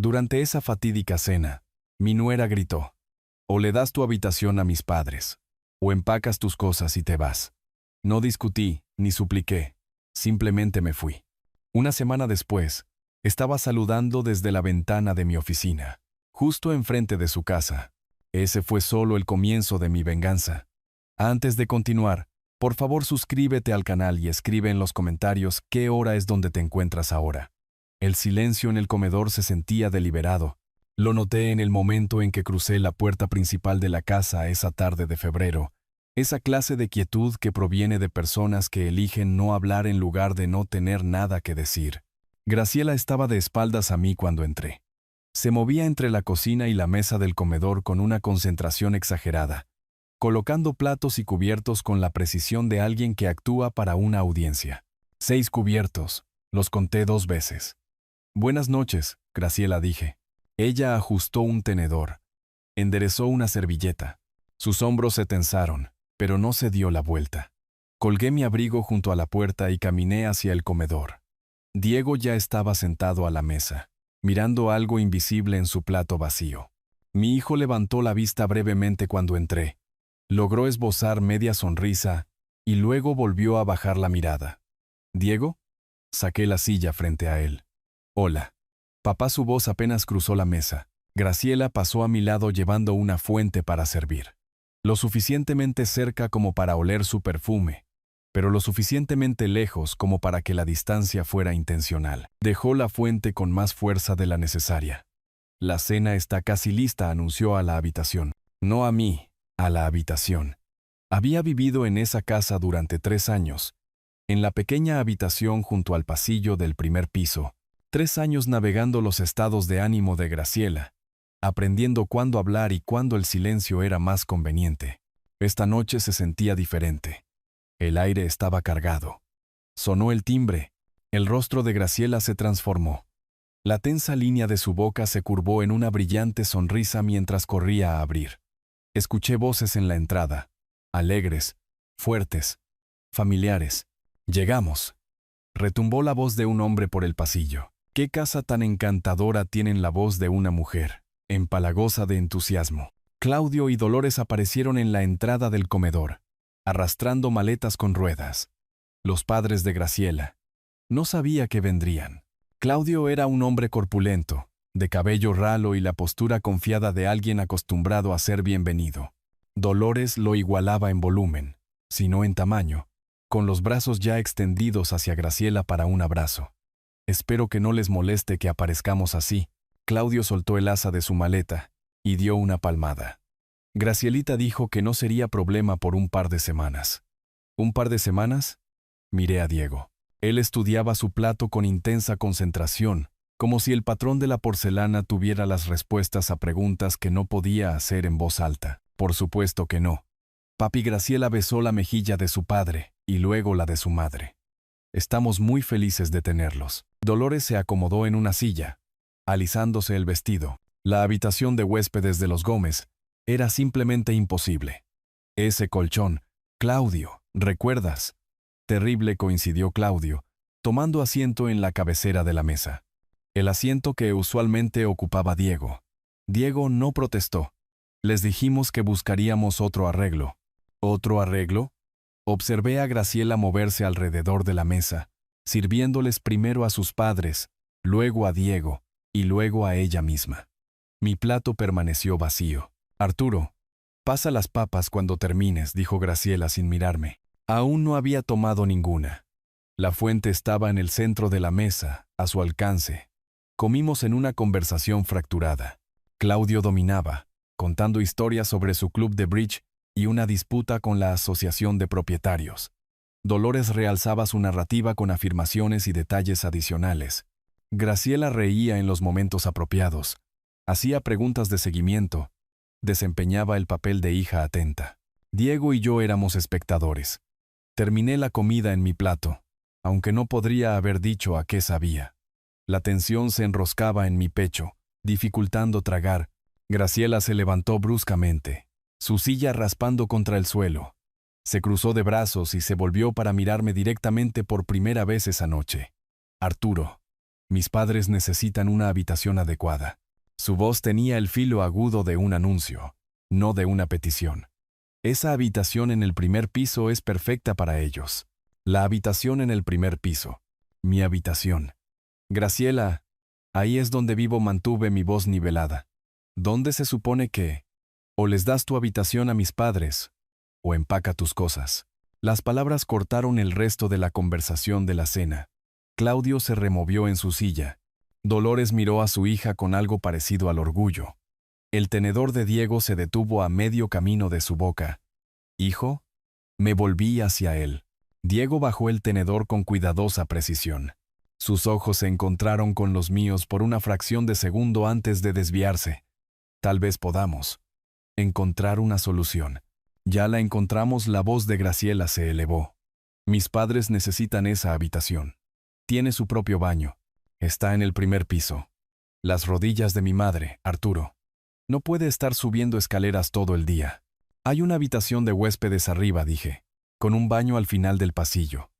Durante esa fatídica cena, mi nuera gritó: o le das tu habitación a mis padres, o empacas tus cosas y te vas. No discutí, ni supliqué, simplemente me fui. Una semana después, estaba saludando desde la ventana de mi oficina, justo enfrente de su casa. Ese fue solo el comienzo de mi venganza. Antes de continuar, por favor suscríbete al canal y escribe en los comentarios qué hora es donde te encuentras ahora. El silencio en el comedor se sentía deliberado. Lo noté en el momento en que crucé la puerta principal de la casa esa tarde de febrero. Esa clase de quietud que proviene de personas que eligen no hablar en lugar de no tener nada que decir. Graciela estaba de espaldas a mí cuando entré. Se movía entre la cocina y la mesa del comedor con una concentración exagerada, colocando platos y cubiertos con la precisión de alguien que actúa para una audiencia. 6 cubiertos, los conté 2 veces. Buenas noches, Graciela, dije. Ella ajustó un tenedor, enderezó una servilleta. Sus hombros se tensaron, pero no se dio la vuelta. Colgué mi abrigo junto a la puerta y caminé hacia el comedor. Diego ya estaba sentado a la mesa, mirando algo invisible en su plato vacío. Mi hijo levantó la vista brevemente cuando entré. Logró esbozar media sonrisa y luego volvió a bajar la mirada. ¿Diego? Saqué la silla frente a él. Hola. Papá, su voz apenas cruzó la mesa. Graciela pasó a mi lado llevando una fuente para servir. Lo suficientemente cerca como para oler su perfume, pero lo suficientemente lejos como para que la distancia fuera intencional. Dejó la fuente con más fuerza de la necesaria. La cena está casi lista, anunció a la habitación. No a mí, a la habitación. Había vivido en esa casa durante 3 años, en la pequeña habitación junto al pasillo del primer piso. 3 años navegando los estados de ánimo de Graciela, aprendiendo cuándo hablar y cuándo el silencio era más conveniente. Esta noche se sentía diferente. El aire estaba cargado. Sonó el timbre. El rostro de Graciela se transformó. La tensa línea de su boca se curvó en una brillante sonrisa mientras corría a abrir. Escuché voces en la entrada, alegres, fuertes, familiares. Llegamos. Retumbó la voz de un hombre por el pasillo. Qué casa tan encantadora tienen la voz de una mujer, empalagosa de entusiasmo. Claudio y Dolores aparecieron en la entrada del comedor, arrastrando maletas con ruedas. Los padres de Graciela. No sabía que vendrían. Claudio era un hombre corpulento, de cabello ralo y la postura confiada de alguien acostumbrado a ser bienvenido. Dolores lo igualaba en volumen, si no en tamaño, con los brazos ya extendidos hacia Graciela para un abrazo. Espero que no les moleste que aparezcamos así. Claudio soltó el asa de su maleta y dio una palmada. Gracielita dijo que no sería problema por un par de semanas. ¿Un par de semanas? Miré a Diego. Él estudiaba su plato con intensa concentración, como si el patrón de la porcelana tuviera las respuestas a preguntas que no podía hacer en voz alta. Por supuesto que no. Papi. Graciela besó la mejilla de su padre y luego la de su madre. Estamos muy felices de tenerlos. Dolores se acomodó en una silla, alisándose el vestido. La habitación de huéspedes de los Gómez era simplemente imposible. Ese colchón, Claudio, ¿recuerdas? Terrible, coincidió Claudio, tomando asiento en la cabecera de la mesa. El asiento que usualmente ocupaba Diego. Diego no protestó. Les dijimos que buscaríamos otro arreglo. ¿Otro arreglo? Observé a Graciela moverse alrededor de la mesa, sirviéndoles primero a sus padres, luego a Diego, y luego a ella misma. Mi plato permaneció vacío. Arturo, pasa las papas cuando termines, dijo Graciela sin mirarme. Aún no había tomado ninguna. La fuente estaba en el centro de la mesa, a su alcance. Comimos en una conversación fracturada. Claudio dominaba, contando historias sobre su club de bridge y una disputa con la asociación de propietarios. Dolores realzaba su narrativa con afirmaciones y detalles adicionales. Graciela reía en los momentos apropiados, hacía preguntas de seguimiento, desempeñaba el papel de hija atenta. Diego y yo éramos espectadores. Terminé la comida en mi plato, aunque no podría haber dicho a qué sabía. La tensión se enroscaba en mi pecho, dificultando tragar. Graciela se levantó bruscamente, su silla raspando contra el suelo. Se cruzó de brazos y se volvió para mirarme directamente por primera vez esa noche. Arturo, Mis padres necesitan una habitación adecuada. Su voz tenía el filo agudo de un anuncio, no de una petición. Esa habitación en el primer piso es perfecta para ellos. La habitación en el primer piso. Mi habitación. Graciela, ahí es donde vivo, mantuve mi voz nivelada. ¿Dónde se supone que? O les das tu habitación a mis padres, o empaca tus cosas. Las palabras cortaron el resto de la conversación de la cena. Claudio se removió en su silla. Dolores miró a su hija con algo parecido al orgullo. El tenedor de Diego se detuvo a medio camino de su boca. ¿Hijo? Me volví hacia él. Diego bajó el tenedor con cuidadosa precisión. Sus ojos se encontraron con los míos por una fracción de segundo antes de desviarse. Tal vez podamos encontrar una solución. Ya la encontramos. La voz de Graciela se elevó. Mis padres necesitan esa habitación. Tiene su propio baño. Está en el primer piso. Las rodillas de mi madre, Arturo. No puede estar subiendo escaleras todo el día. Hay una habitación de huéspedes arriba, dije, con un baño al final del pasillo.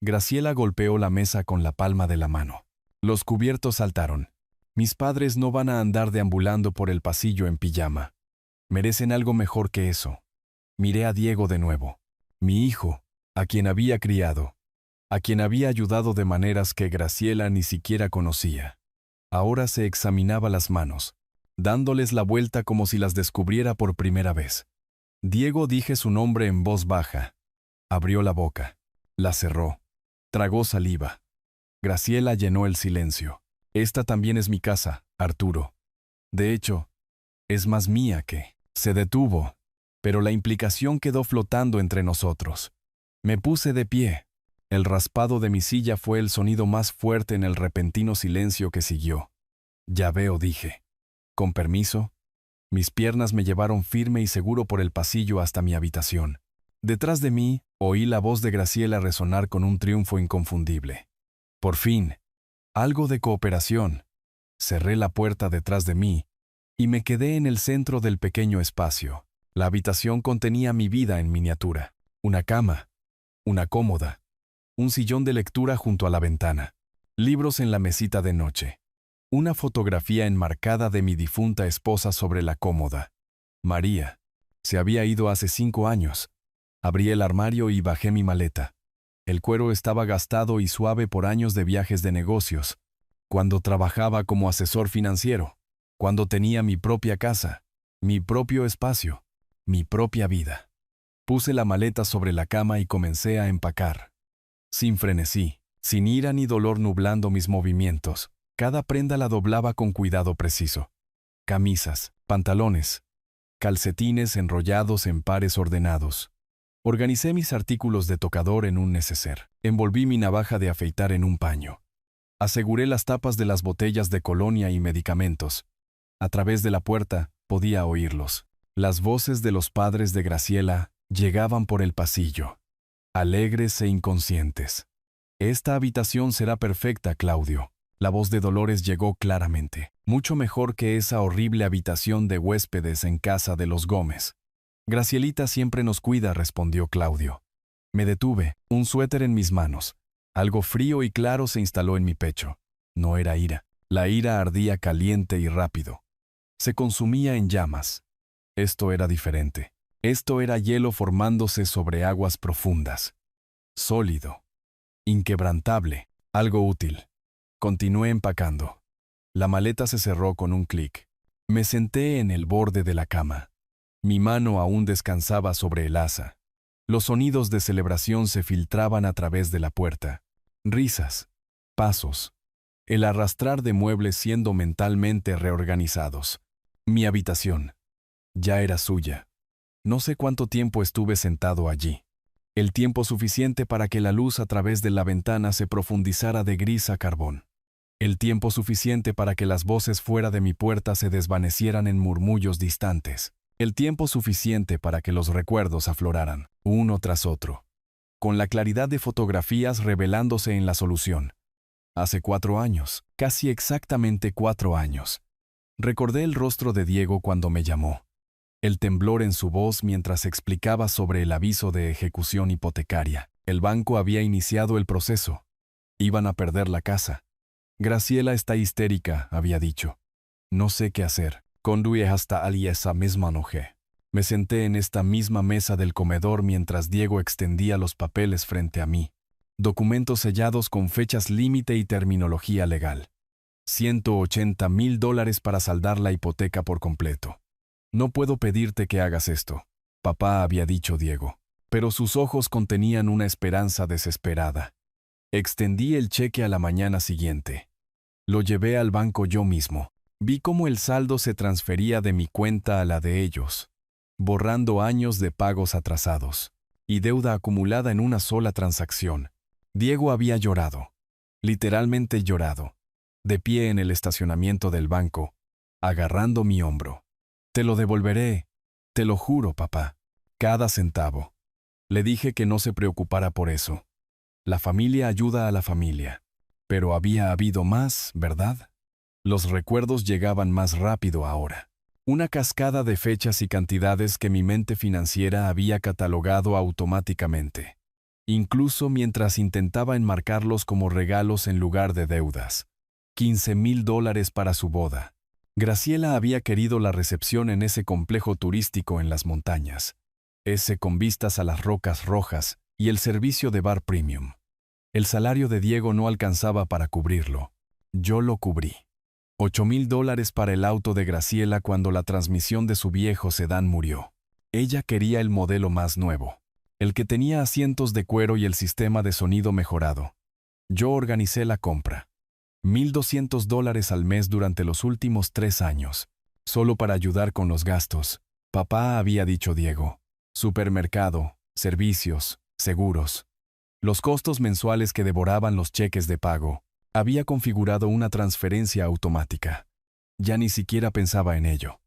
Graciela golpeó la mesa con la palma de la mano. Los cubiertos saltaron. Mis padres no van a andar deambulando por el pasillo en pijama. Merecen algo mejor que eso. Miré a Diego de nuevo. Mi hijo, a quien había criado, a quien había ayudado de maneras que Graciela ni siquiera conocía. Ahora se examinaba las manos, dándoles la vuelta como si las descubriera por primera vez. Diego, dije su nombre en voz baja. Abrió la boca. La cerró. Tragó saliva. Graciela llenó el silencio. Esta también es mi casa, Arturo. De hecho, es más mía que... Se detuvo, pero la implicación quedó flotando entre nosotros. Me puse de pie. El raspado de mi silla fue el sonido más fuerte en el repentino silencio que siguió. Ya veo, dije. Con permiso. Mis piernas me llevaron firme y seguro por el pasillo hasta mi habitación. Detrás de mí, oí la voz de Graciela resonar con un triunfo inconfundible. Por fin, algo de cooperación. Cerré la puerta detrás de mí y me quedé en el centro del pequeño espacio. La habitación contenía mi vida en miniatura. Una cama, una cómoda, un sillón de lectura junto a la ventana, libros en la mesita de noche, una fotografía enmarcada de mi difunta esposa sobre la cómoda. María. Se había ido hace 5 años. Abrí el armario y bajé mi maleta. El cuero estaba gastado y suave por años de viajes de negocios. Cuando trabajaba como asesor financiero. Cuando tenía mi propia casa, mi propio espacio, mi propia vida. Puse la maleta sobre la cama y comencé a empacar. Sin frenesí, sin ira ni dolor nublando mis movimientos, cada prenda la doblaba con cuidado preciso. Camisas, pantalones, calcetines enrollados en pares ordenados. Organicé mis artículos de tocador en un neceser. Envolví mi navaja de afeitar en un paño. Aseguré las tapas de las botellas de colonia y medicamentos. A través de la puerta podía oírlos. Las voces de los padres de Graciela llegaban por el pasillo, alegres e inconscientes. Esta habitación será perfecta, Claudio. La voz de Dolores llegó claramente. Mucho mejor que esa horrible habitación de huéspedes en casa de los Gómez. Gracielita siempre nos cuida, respondió Claudio. Me detuve, un suéter en mis manos. Algo frío y claro se instaló en mi pecho. No era ira. La ira ardía caliente y rápido. Se consumía en llamas. Esto era diferente. Esto era hielo formándose sobre aguas profundas. Sólido. Inquebrantable. Algo útil. Continué empacando. La maleta se cerró con un clic. Me senté en el borde de la cama. Mi mano aún descansaba sobre el asa. Los sonidos de celebración se filtraban a través de la puerta. Risas. Pasos. El arrastrar de muebles siendo mentalmente reorganizados. Mi habitación. Ya era suya. No sé cuánto tiempo estuve sentado allí. El tiempo suficiente para que la luz a través de la ventana se profundizara de gris a carbón. El tiempo suficiente para que las voces fuera de mi puerta se desvanecieran en murmullos distantes. El tiempo suficiente para que los recuerdos afloraran, uno tras otro. Con la claridad de fotografías revelándose en la solución. Hace 4 años, casi exactamente 4 años. Recordé el rostro de Diego cuando me llamó. El temblor en su voz mientras explicaba sobre el aviso de ejecución hipotecaria. El banco había iniciado el proceso. Iban a perder la casa. Graciela está histérica, había dicho. No sé qué hacer. Conduí hasta allí esa misma noche. Me senté en esta misma mesa del comedor mientras Diego extendía los papeles frente a mí. Documentos sellados con fechas límite y terminología legal. $180,000 para saldar la hipoteca por completo. No puedo pedirte que hagas esto, papá, había dicho Diego. Pero sus ojos contenían una esperanza desesperada. Extendí el cheque a la mañana siguiente. Lo llevé al banco yo mismo. Vi cómo el saldo se transfería de mi cuenta a la de ellos, borrando años de pagos atrasados y deuda acumulada en una sola transacción. Diego había llorado, literalmente llorado, de pie en el estacionamiento del banco, agarrando mi hombro. Te lo devolveré, te lo juro, papá, cada centavo. Le dije que no se preocupara por eso. La familia ayuda a la familia. Pero había habido más, ¿verdad? Los recuerdos llegaban más rápido ahora. Una cascada de fechas y cantidades que mi mente financiera había catalogado automáticamente. Incluso mientras intentaba enmarcarlos como regalos en lugar de deudas. $15,000 para su boda. Graciela había querido la recepción en ese complejo turístico en las montañas. Ese con vistas a las Rocas Rojas y el servicio de bar premium. El salario de Diego no alcanzaba para cubrirlo. Yo lo cubrí. $8,000 para el auto de Graciela cuando la transmisión de su viejo sedán murió. Ella quería el modelo más nuevo, el que tenía asientos de cuero y el sistema de sonido mejorado. Yo organicé la compra. $1,200 al mes durante los últimos 3 años, solo para ayudar con los gastos. Papá, había dicho Diego. Supermercado, servicios, seguros. Los costos mensuales que devoraban los cheques de pago. Había configurado una transferencia automática. Ya ni siquiera pensaba en ello.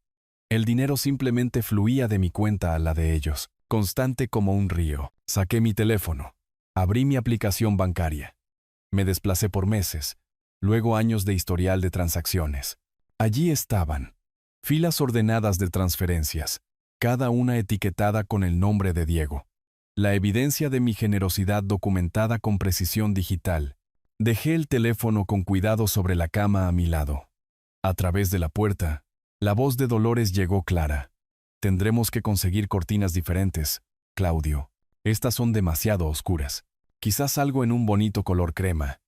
El dinero simplemente fluía de mi cuenta a la de ellos, constante como un río. Saqué mi teléfono. Abrí mi aplicación bancaria. Me desplacé por meses, luego años de historial de transacciones. Allí estaban. Filas ordenadas de transferencias, cada una etiquetada con el nombre de Diego. La evidencia de mi generosidad documentada con precisión digital. Dejé el teléfono con cuidado sobre la cama a mi lado. A través de la puerta, la voz de Dolores llegó clara. Tendremos que conseguir cortinas diferentes, Claudio. Estas son demasiado oscuras. Quizás algo en un bonito color crema.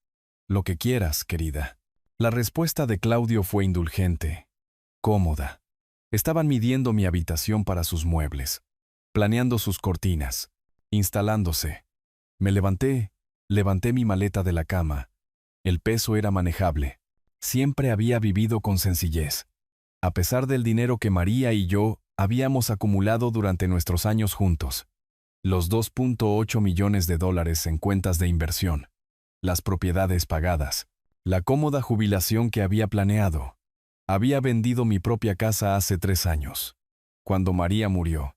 Lo que quieras, querida. La respuesta de Claudio fue indulgente, cómoda. Estaban midiendo mi habitación para sus muebles, planeando sus cortinas, instalándose. Me levanté mi maleta de la cama. El peso era manejable. Siempre había vivido con sencillez. A pesar del dinero que María y yo habíamos acumulado durante nuestros años juntos. Los $2.8 millones en cuentas de inversión. Las propiedades pagadas. La cómoda jubilación que había planeado. Había vendido mi propia casa hace 3 años. Cuando María murió.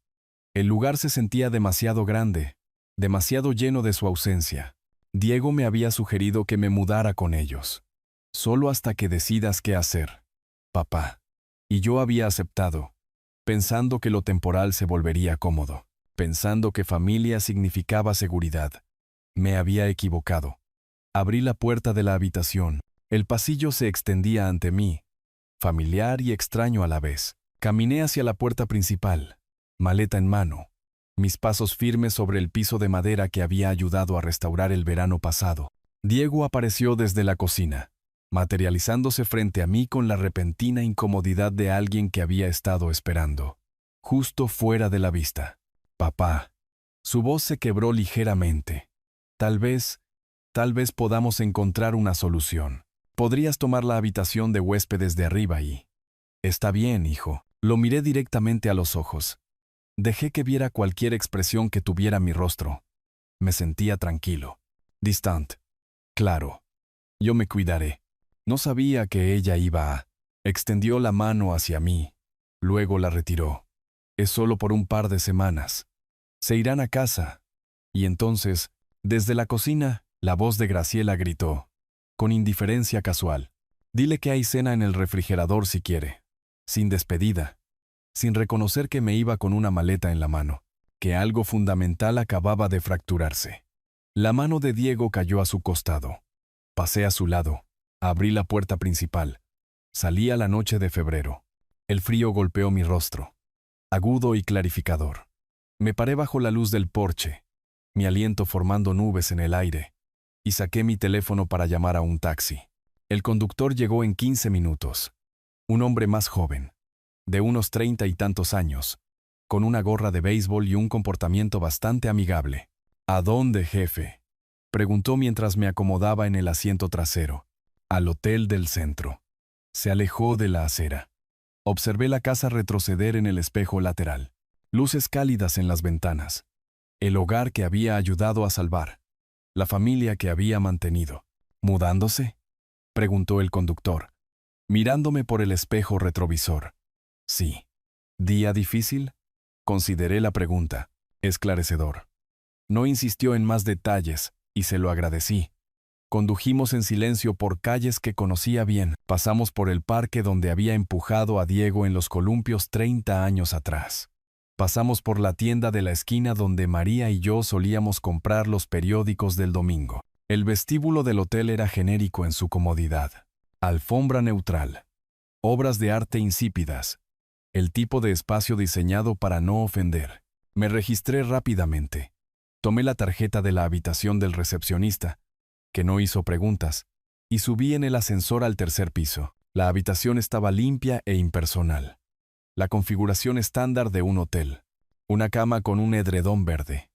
El lugar se sentía demasiado grande, demasiado lleno de su ausencia. Diego me había sugerido que me mudara con ellos. Solo hasta que decidas qué hacer, papá. Y yo había aceptado, pensando que lo temporal se volvería cómodo, pensando que familia significaba seguridad. Me había equivocado. Abrí la puerta de la habitación. El pasillo se extendía ante mí, familiar y extraño a la vez. Caminé hacia la puerta principal, maleta en mano. Mis pasos firmes sobre el piso de madera que había ayudado a restaurar el verano pasado. Diego apareció desde la cocina, materializándose frente a mí con la repentina incomodidad de alguien que había estado esperando, justo fuera de la vista. Papá. Su voz se quebró ligeramente. Tal vez podamos encontrar una solución. Podrías tomar la habitación de huéspedes de arriba y... Está bien, hijo. Lo miré directamente a los ojos. Dejé que viera cualquier expresión que tuviera mi rostro. Me sentía tranquilo, distante. Claro, yo me cuidaré. No sabía que ella iba a... Extendió la mano hacia mí, luego la retiró. Es solo por un par de semanas. Se irán a casa. Y entonces, desde la cocina, la voz de Graciela gritó, con indiferencia casual. Dile que hay cena en el refrigerador si quiere. Sin despedida. Sin reconocer que me iba con una maleta en la mano, que algo fundamental acababa de fracturarse. La mano de Diego cayó a su costado. Pasé a su lado. Abrí la puerta principal. Salía la noche de febrero. El frío golpeó mi rostro, agudo y clarificador. Me paré bajo la luz del porche, mi aliento formando nubes en el aire, y saqué mi teléfono para llamar a un taxi. El conductor llegó en 15 minutos. Un hombre más joven, de unos 30 y tantos años, con una gorra de béisbol y un comportamiento bastante amigable. ¿A dónde, jefe?, preguntó mientras me acomodaba en el asiento trasero. Al hotel del centro. Se alejó de la acera. Observé la casa retroceder en el espejo lateral. Luces cálidas en las ventanas. El hogar que había ayudado a salvar. La familia que había mantenido. ¿Mudándose?, preguntó el conductor, mirándome por el espejo retrovisor. Sí. ¿Día difícil? Consideré la pregunta. Esclarecedor. No insistió en más detalles, y se lo agradecí. Condujimos en silencio por calles que conocía bien. Pasamos por el parque donde había empujado a Diego en los columpios 30 años atrás. Pasamos por la tienda de la esquina donde María y yo solíamos comprar los periódicos del domingo. El vestíbulo del hotel era genérico en su comodidad. Alfombra neutral. Obras de arte insípidas. El tipo de espacio diseñado para no ofender. Me registré rápidamente. Tomé la tarjeta de la habitación del recepcionista, que no hizo preguntas, y subí en el ascensor al tercer piso. La habitación estaba limpia e impersonal. La configuración estándar de un hotel. Una cama con un edredón verde.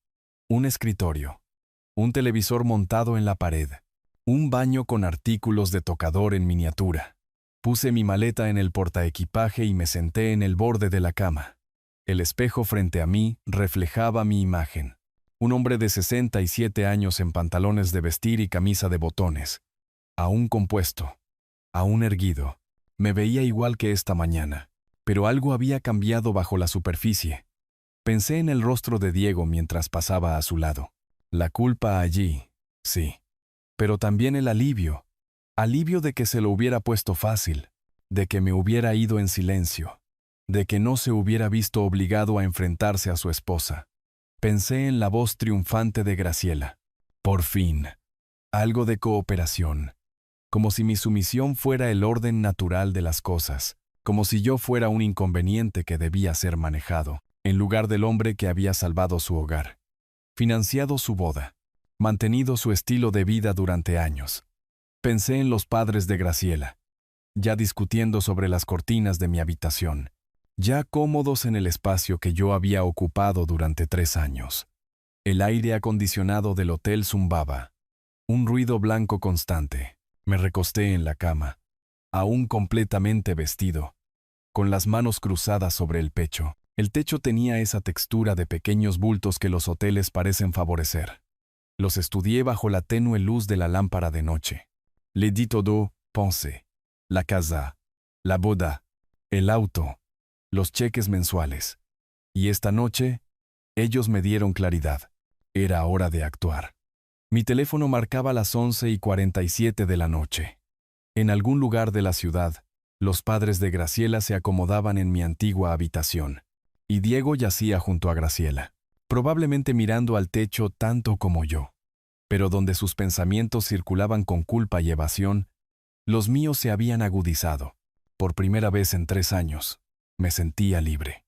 Un escritorio. Un televisor montado en la pared. Un baño con artículos de tocador en miniatura. Puse mi maleta en el portaequipaje y me senté en el borde de la cama. El espejo frente a mí reflejaba mi imagen. Un hombre de 67 años en pantalones de vestir y camisa de botones. Aún compuesto. Aún erguido. Me veía igual que esta mañana. Pero algo había cambiado bajo la superficie. Pensé en el rostro de Diego mientras pasaba a su lado. La culpa allí, sí. Pero también el alivio. Alivio de que se lo hubiera puesto fácil. De que me hubiera ido en silencio. De que no se hubiera visto obligado a enfrentarse a su esposa. Pensé en la voz triunfante de Graciela. Por fin. Algo de cooperación. Como si mi sumisión fuera el orden natural de las cosas. Como si yo fuera un inconveniente que debía ser manejado, en lugar del hombre que había salvado su hogar. Financiado su boda. Mantenido su estilo de vida durante años. Pensé en los padres de Graciela. Ya discutiendo sobre las cortinas de mi habitación. Ya cómodos en el espacio que yo había ocupado durante 3 años. El aire acondicionado del hotel zumbaba. Un ruido blanco constante. Me recosté en la cama, aún completamente vestido, con las manos cruzadas sobre el pecho. El techo tenía esa textura de pequeños bultos que los hoteles parecen favorecer. Los estudié bajo la tenue luz de la lámpara de noche. Le dis todo, pensé. La casa, la boda, el auto, los cheques mensuales. Y esta noche, ellos me dieron claridad. Era hora de actuar. Mi teléfono marcaba las 11:47 de la noche. En algún lugar de la ciudad, los padres de Graciela se acomodaban en mi antigua habitación, y Diego yacía junto a Graciela, probablemente mirando al techo tanto como yo. Pero donde sus pensamientos circulaban con culpa y evasión, los míos se habían agudizado. Por primera vez en 3 años, me sentía libre.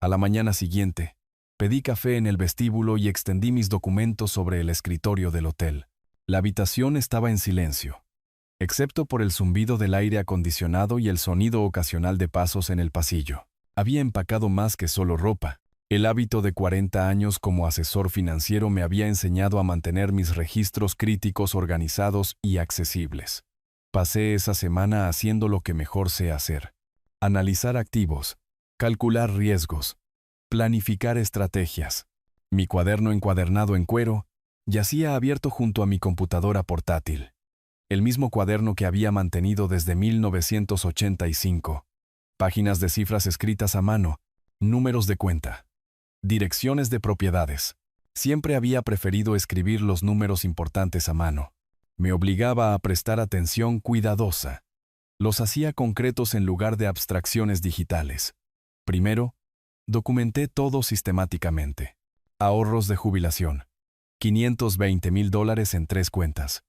A la mañana siguiente, pedí café en el vestíbulo y extendí mis documentos sobre el escritorio del hotel. La habitación estaba en silencio, excepto por el zumbido del aire acondicionado y el sonido ocasional de pasos en el pasillo. Había empacado más que solo ropa. El hábito de 40 años como asesor financiero me había enseñado a mantener mis registros críticos organizados y accesibles. Pasé esa semana haciendo lo que mejor sé hacer: analizar activos, calcular riesgos, planificar estrategias. Mi cuaderno encuadernado en cuero yacía abierto junto a mi computadora portátil. El mismo cuaderno que había mantenido desde 1985. Páginas de cifras escritas a mano, números de cuenta, direcciones de propiedades. Siempre había preferido escribir los números importantes a mano. Me obligaba a prestar atención cuidadosa. Los hacía concretos en lugar de abstracciones digitales. Primero, documenté todo sistemáticamente. Ahorros de jubilación. $520,000 en 3 cuentas.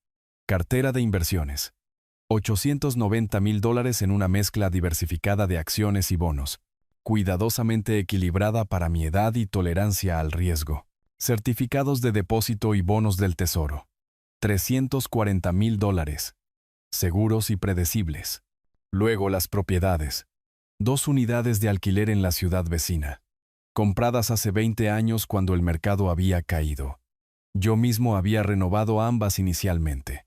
Cartera de inversiones. $890,000 en una mezcla diversificada de acciones y bonos, cuidadosamente equilibrada para mi edad y tolerancia al riesgo. Certificados de depósito y bonos del tesoro. $340,000. Seguros y predecibles. Luego las propiedades. 2 unidades de alquiler en la ciudad vecina, compradas hace 20 años cuando el mercado había caído. Yo mismo había renovado ambas inicialmente,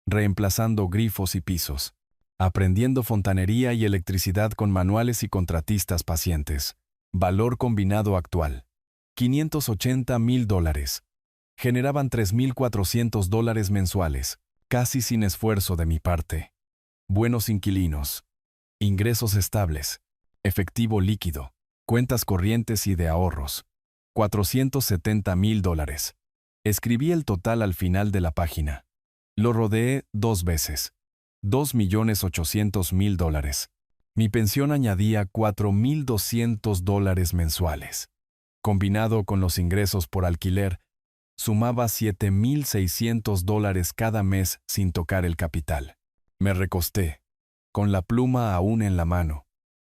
reemplazando grifos y pisos, aprendiendo fontanería y electricidad con manuales y contratistas pacientes. Valor combinado actual: $580,000. Generaban $3,400 mensuales, casi sin esfuerzo de mi parte. Buenos inquilinos. Ingresos estables. Efectivo líquido. Cuentas corrientes y de ahorros. $470,000. Escribí el total al final de la página. Lo rodeé 2 veces. $2,800,000. Mi pensión añadía $4,200 mensuales. Combinado con los ingresos por alquiler, sumaba $7,600 cada mes sin tocar el capital. Me recosté, con la pluma aún en la mano,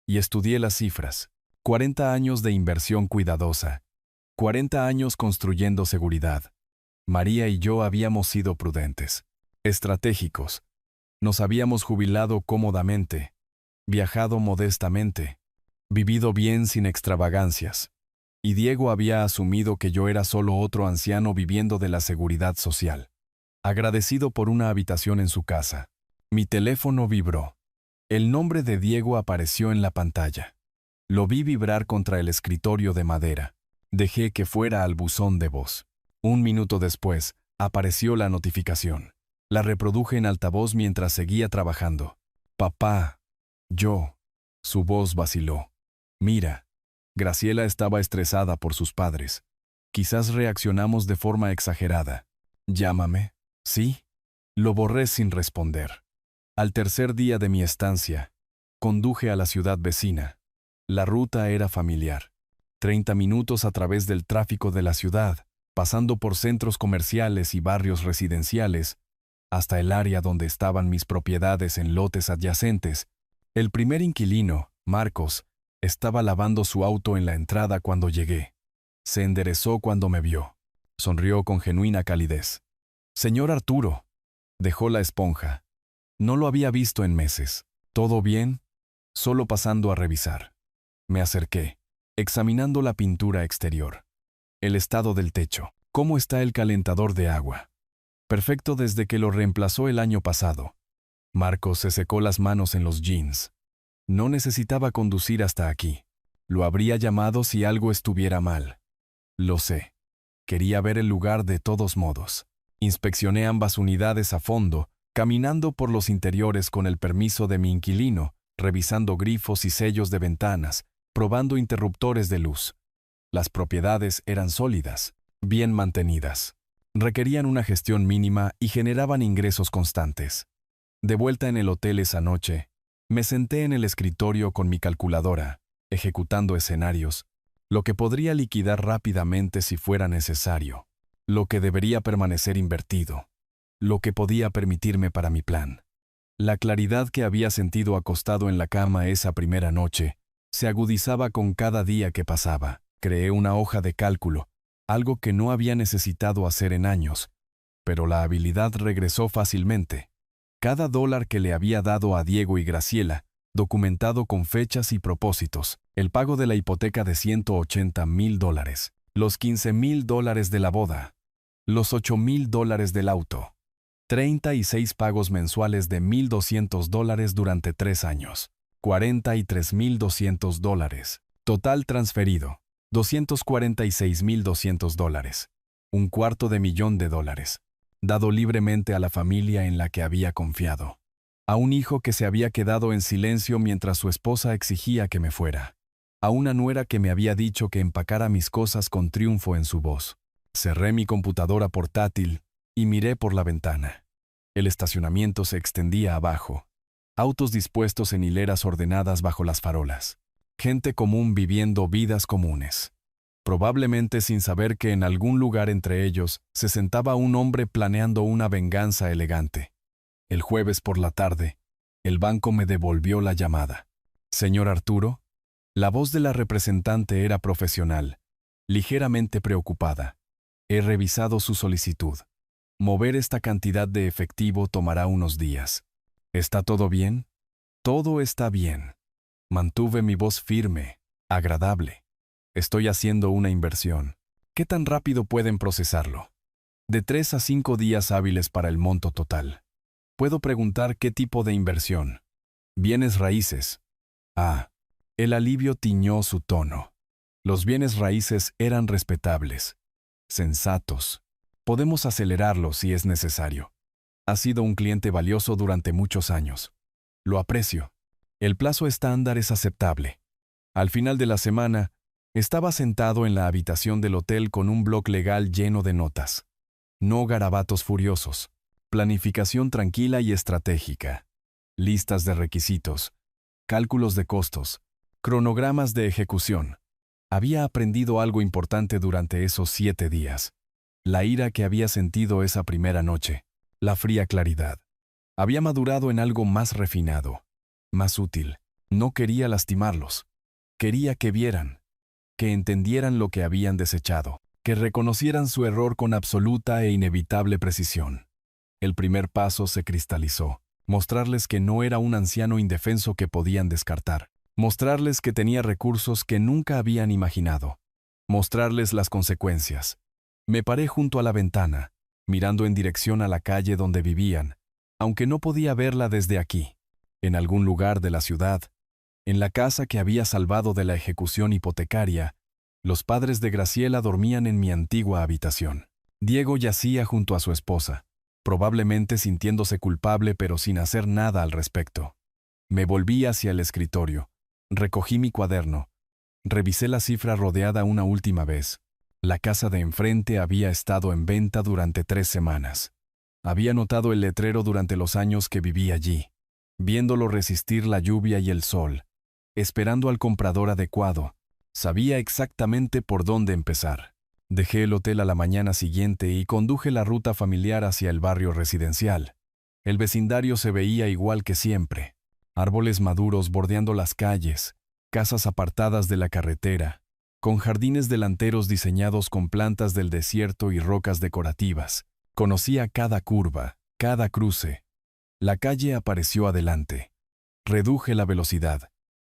y estudié las cifras. 40 años de inversión cuidadosa. 40 años construyendo seguridad. María y yo habíamos sido prudentes, estratégicos. Nos habíamos jubilado cómodamente, viajado modestamente, vivido bien sin extravagancias. Y Diego había asumido que yo era solo otro anciano viviendo de la seguridad social. Agradecido por una habitación en su casa. Mi teléfono vibró. El nombre de Diego apareció en la pantalla. Lo vi vibrar contra el escritorio de madera. Dejé que fuera al buzón de voz. 1 minuto después, apareció la notificación. La reproduje en altavoz mientras seguía trabajando. Papá. Yo. Su voz vaciló. Mira. Graciela estaba estresada por sus padres. Quizás reaccionamos de forma exagerada. Llámame. ¿Sí? Lo borré sin responder. Al tercer día de mi estancia, conduje a la ciudad vecina. La ruta era familiar. 30 minutos a través del tráfico de la ciudad, pasando por centros comerciales y barrios residenciales, hasta el área donde estaban mis propiedades en lotes adyacentes. El primer inquilino, Marcos, estaba lavando su auto en la entrada cuando llegué. Se enderezó cuando me vio. Sonrió con genuina calidez. «Señor Arturo». Dejó la esponja. No lo había visto en meses. ¿Todo bien? Solo pasando a revisar. Me acerqué, examinando la pintura exterior. El estado del techo. ¿Cómo está el calentador de agua? Perfecto desde que lo reemplazó el año pasado. Marcos se secó las manos en los jeans. No necesitaba conducir hasta aquí. Lo habría llamado si algo estuviera mal. Lo sé. Quería ver el lugar de todos modos. Inspeccioné ambas unidades a fondo, caminando por los interiores con el permiso de mi inquilino, revisando grifos y sellos de ventanas, probando interruptores de luz. Las propiedades eran sólidas, bien mantenidas. Requerían una gestión mínima y generaban ingresos constantes. De vuelta en el hotel esa noche, me senté en el escritorio con mi calculadora, ejecutando escenarios, lo que podría liquidar rápidamente si fuera necesario, lo que debería permanecer invertido, lo que podía permitirme para mi plan. La claridad que había sentido acostado en la cama esa primera noche se agudizaba con cada día que pasaba. Creé una hoja de cálculo, algo que no había necesitado hacer en años, pero la habilidad regresó fácilmente. Cada dólar que le había dado a Diego y Graciela, documentado con fechas y propósitos, el pago de la hipoteca de $180,000, los $15,000 de la boda, los $8,000 del auto, 36 pagos mensuales de $1,200 durante 3 años, $43,200. Total transferido, $246,200. $250,000, dado libremente a la familia en la que había confiado. A un hijo que se había quedado en silencio mientras su esposa exigía que me fuera. A una nuera que me había dicho que empacara mis cosas con triunfo en su voz. Cerré mi computadora portátil y miré por la ventana. El estacionamiento se extendía abajo. Autos dispuestos en hileras ordenadas bajo las farolas. Gente común viviendo vidas comunes. Probablemente sin saber que en algún lugar entre ellos se sentaba un hombre planeando una venganza elegante. El jueves por la tarde, el banco me devolvió la llamada. Señor Arturo, la voz de la representante era profesional, ligeramente preocupada. He revisado su solicitud. Mover esta cantidad de efectivo tomará unos días. ¿Está todo bien? Todo está bien. Mantuve mi voz firme, agradable. Estoy haciendo una inversión. ¿Qué tan rápido pueden procesarlo? De 3 a 5 días hábiles para el monto total. Puedo preguntar qué tipo de inversión. Bienes raíces. Ah, el alivio tiñó su tono. Los bienes raíces eran respetables, sensatos. Podemos acelerarlo si es necesario. Ha sido un cliente valioso durante muchos años. Lo aprecio. El plazo estándar es aceptable. Al final de la semana, estaba sentado en la habitación del hotel con un bloc legal lleno de notas. No garabatos furiosos. Planificación tranquila y estratégica. Listas de requisitos. Cálculos de costos. Cronogramas de ejecución. Había aprendido algo importante durante esos 7 días. La ira que había sentido esa primera noche. La fría claridad. Había madurado en algo más refinado. Más útil. No quería lastimarlos. Quería que vieran. Que entendieran lo que habían desechado. Que reconocieran su error con absoluta e inevitable precisión. El primer paso se cristalizó. Mostrarles que no era un anciano indefenso que podían descartar. Mostrarles que tenía recursos que nunca habían imaginado. Mostrarles las consecuencias. Me paré junto a la ventana, mirando en dirección a la calle donde vivían, aunque no podía verla desde aquí, en algún lugar de la ciudad. En la casa que había salvado de la ejecución hipotecaria, los padres de Graciela dormían en mi antigua habitación. Diego yacía junto a su esposa, probablemente sintiéndose culpable pero sin hacer nada al respecto. Me volví hacia el escritorio, recogí mi cuaderno, revisé la cifra rodeada una última vez. La casa de enfrente había estado en venta durante 3 semanas. Había notado el letrero durante los años que viví allí, viéndolo resistir la lluvia y el sol, esperando al comprador adecuado. Sabía exactamente por dónde empezar. Dejé el hotel a la mañana siguiente y conduje la ruta familiar hacia el barrio residencial. El vecindario se veía igual que siempre. Árboles maduros bordeando las calles, casas apartadas de la carretera, con jardines delanteros diseñados con plantas del desierto y rocas decorativas. Conocía cada curva, cada cruce. La calle apareció adelante. Reduje la velocidad.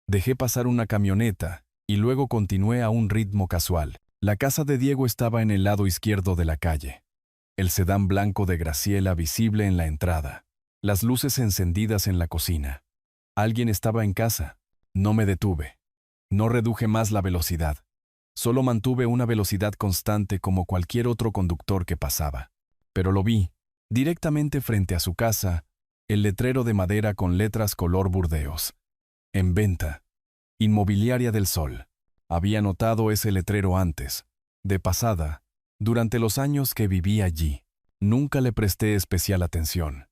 Dejé pasar una camioneta y luego continué a un ritmo casual. La casa de Diego estaba en el lado izquierdo de la calle. El sedán blanco de Graciela visible en la entrada. Las luces encendidas en la cocina. Alguien estaba en casa. No me detuve. No reduje más la velocidad. Solo mantuve una velocidad constante como cualquier otro conductor que pasaba. Pero lo vi, directamente frente a su casa, el letrero de madera con letras color burdeos. En venta. Inmobiliaria del Sol. Había notado ese letrero antes, de pasada, durante los años que viví allí. Nunca le presté especial atención.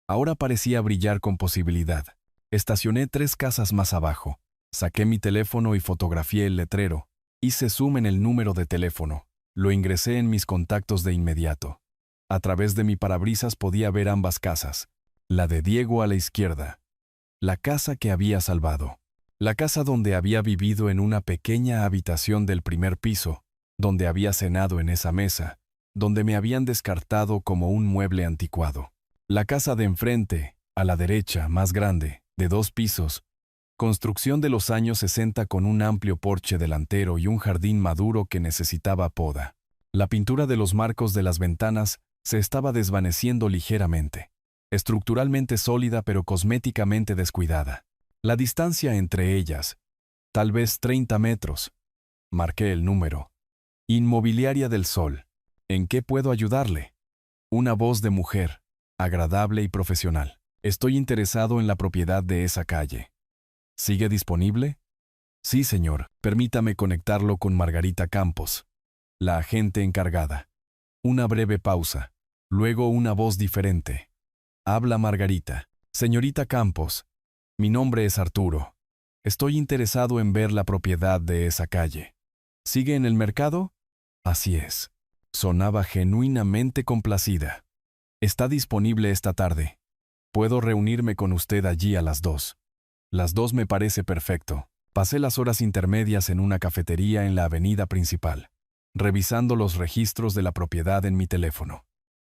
Ahora parecía brillar con posibilidad. Estacioné 3 casas más abajo. Saqué mi teléfono y fotografié el letrero. Hice zoom en el número de teléfono. Lo ingresé en mis contactos de inmediato. A través de mi parabrisas podía ver ambas casas. La de Diego a la izquierda. La casa que había salvado. La casa donde había vivido en una pequeña habitación del primer piso, donde había cenado en esa mesa, donde me habían descartado como un mueble anticuado. La casa de enfrente, a la derecha, más grande, de 2 pisos, construcción de los años 60 con un amplio porche delantero y un jardín maduro que necesitaba poda. La pintura de los marcos de las ventanas se estaba desvaneciendo ligeramente. Estructuralmente sólida pero cosméticamente descuidada. La distancia entre ellas, tal vez 30 metros. Marqué el número. Inmobiliaria del Sol. ¿En qué puedo ayudarle? Una voz de mujer, agradable y profesional. Estoy interesado en la propiedad de esa calle. ¿Sigue disponible? Sí, señor. Permítame conectarlo con Margarita Campos, la agente encargada. Una breve pausa. Luego una voz diferente. Habla Margarita. Señorita Campos, mi nombre es Arturo. Estoy interesado en ver la propiedad de esa calle. ¿Sigue en el mercado? Así es. Sonaba genuinamente complacida. Está disponible esta tarde. Puedo reunirme con usted allí a las 2. Las 2 me parece perfecto. Pasé las horas intermedias en una cafetería en la avenida principal, revisando los registros de la propiedad en mi teléfono.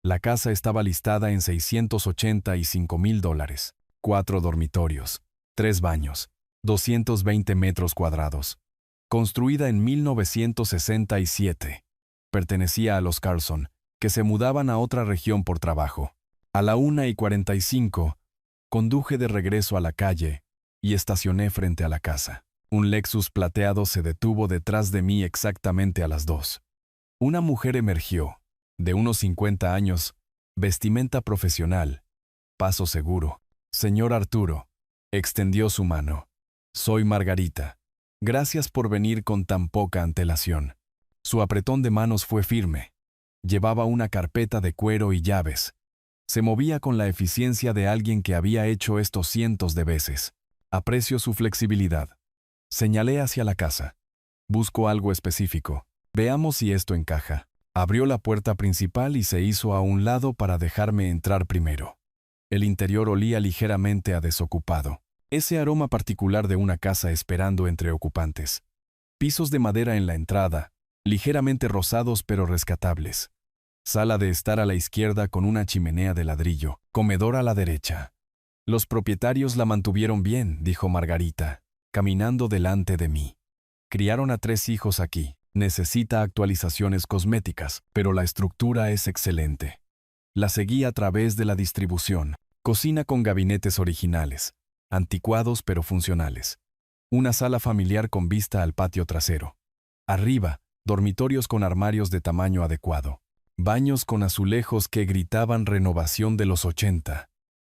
La casa estaba listada en $685,000, 4 dormitorios, 3 baños, 220 metros cuadrados. Construida en 1967. Pertenecía a los Carlson, que se mudaban a otra región por trabajo. A la 1:45, conduje de regreso a la calle y estacioné frente a la casa. Un Lexus plateado se detuvo detrás de mí exactamente a las 2. Una mujer emergió, de unos 50 años, vestimenta profesional, paso seguro. Señor Arturo, extendió su mano. Soy Margarita. Gracias por venir con tan poca antelación. Su apretón de manos fue firme. Llevaba una carpeta de cuero y llaves. Se movía con la eficiencia de alguien que había hecho esto cientos de veces. Aprecio su flexibilidad. Señalé hacia la casa. Busco algo específico. Veamos si esto encaja. Abrió la puerta principal y se hizo a un lado para dejarme entrar primero. El interior olía ligeramente a desocupado. Ese aroma particular de una casa esperando entre ocupantes. Pisos de madera en la entrada, ligeramente rosados pero rescatables. Sala de estar a la izquierda con una chimenea de ladrillo, comedor a la derecha. Los propietarios la mantuvieron bien, dijo Margarita, caminando delante de mí. Criaron a 3 hijos aquí. Necesita actualizaciones cosméticas, pero la estructura es excelente. La seguí a través de la distribución. Cocina con gabinetes originales, anticuados pero funcionales. Una sala familiar con vista al patio trasero. Arriba, dormitorios con armarios de tamaño adecuado. Baños con azulejos que gritaban renovación de los 80.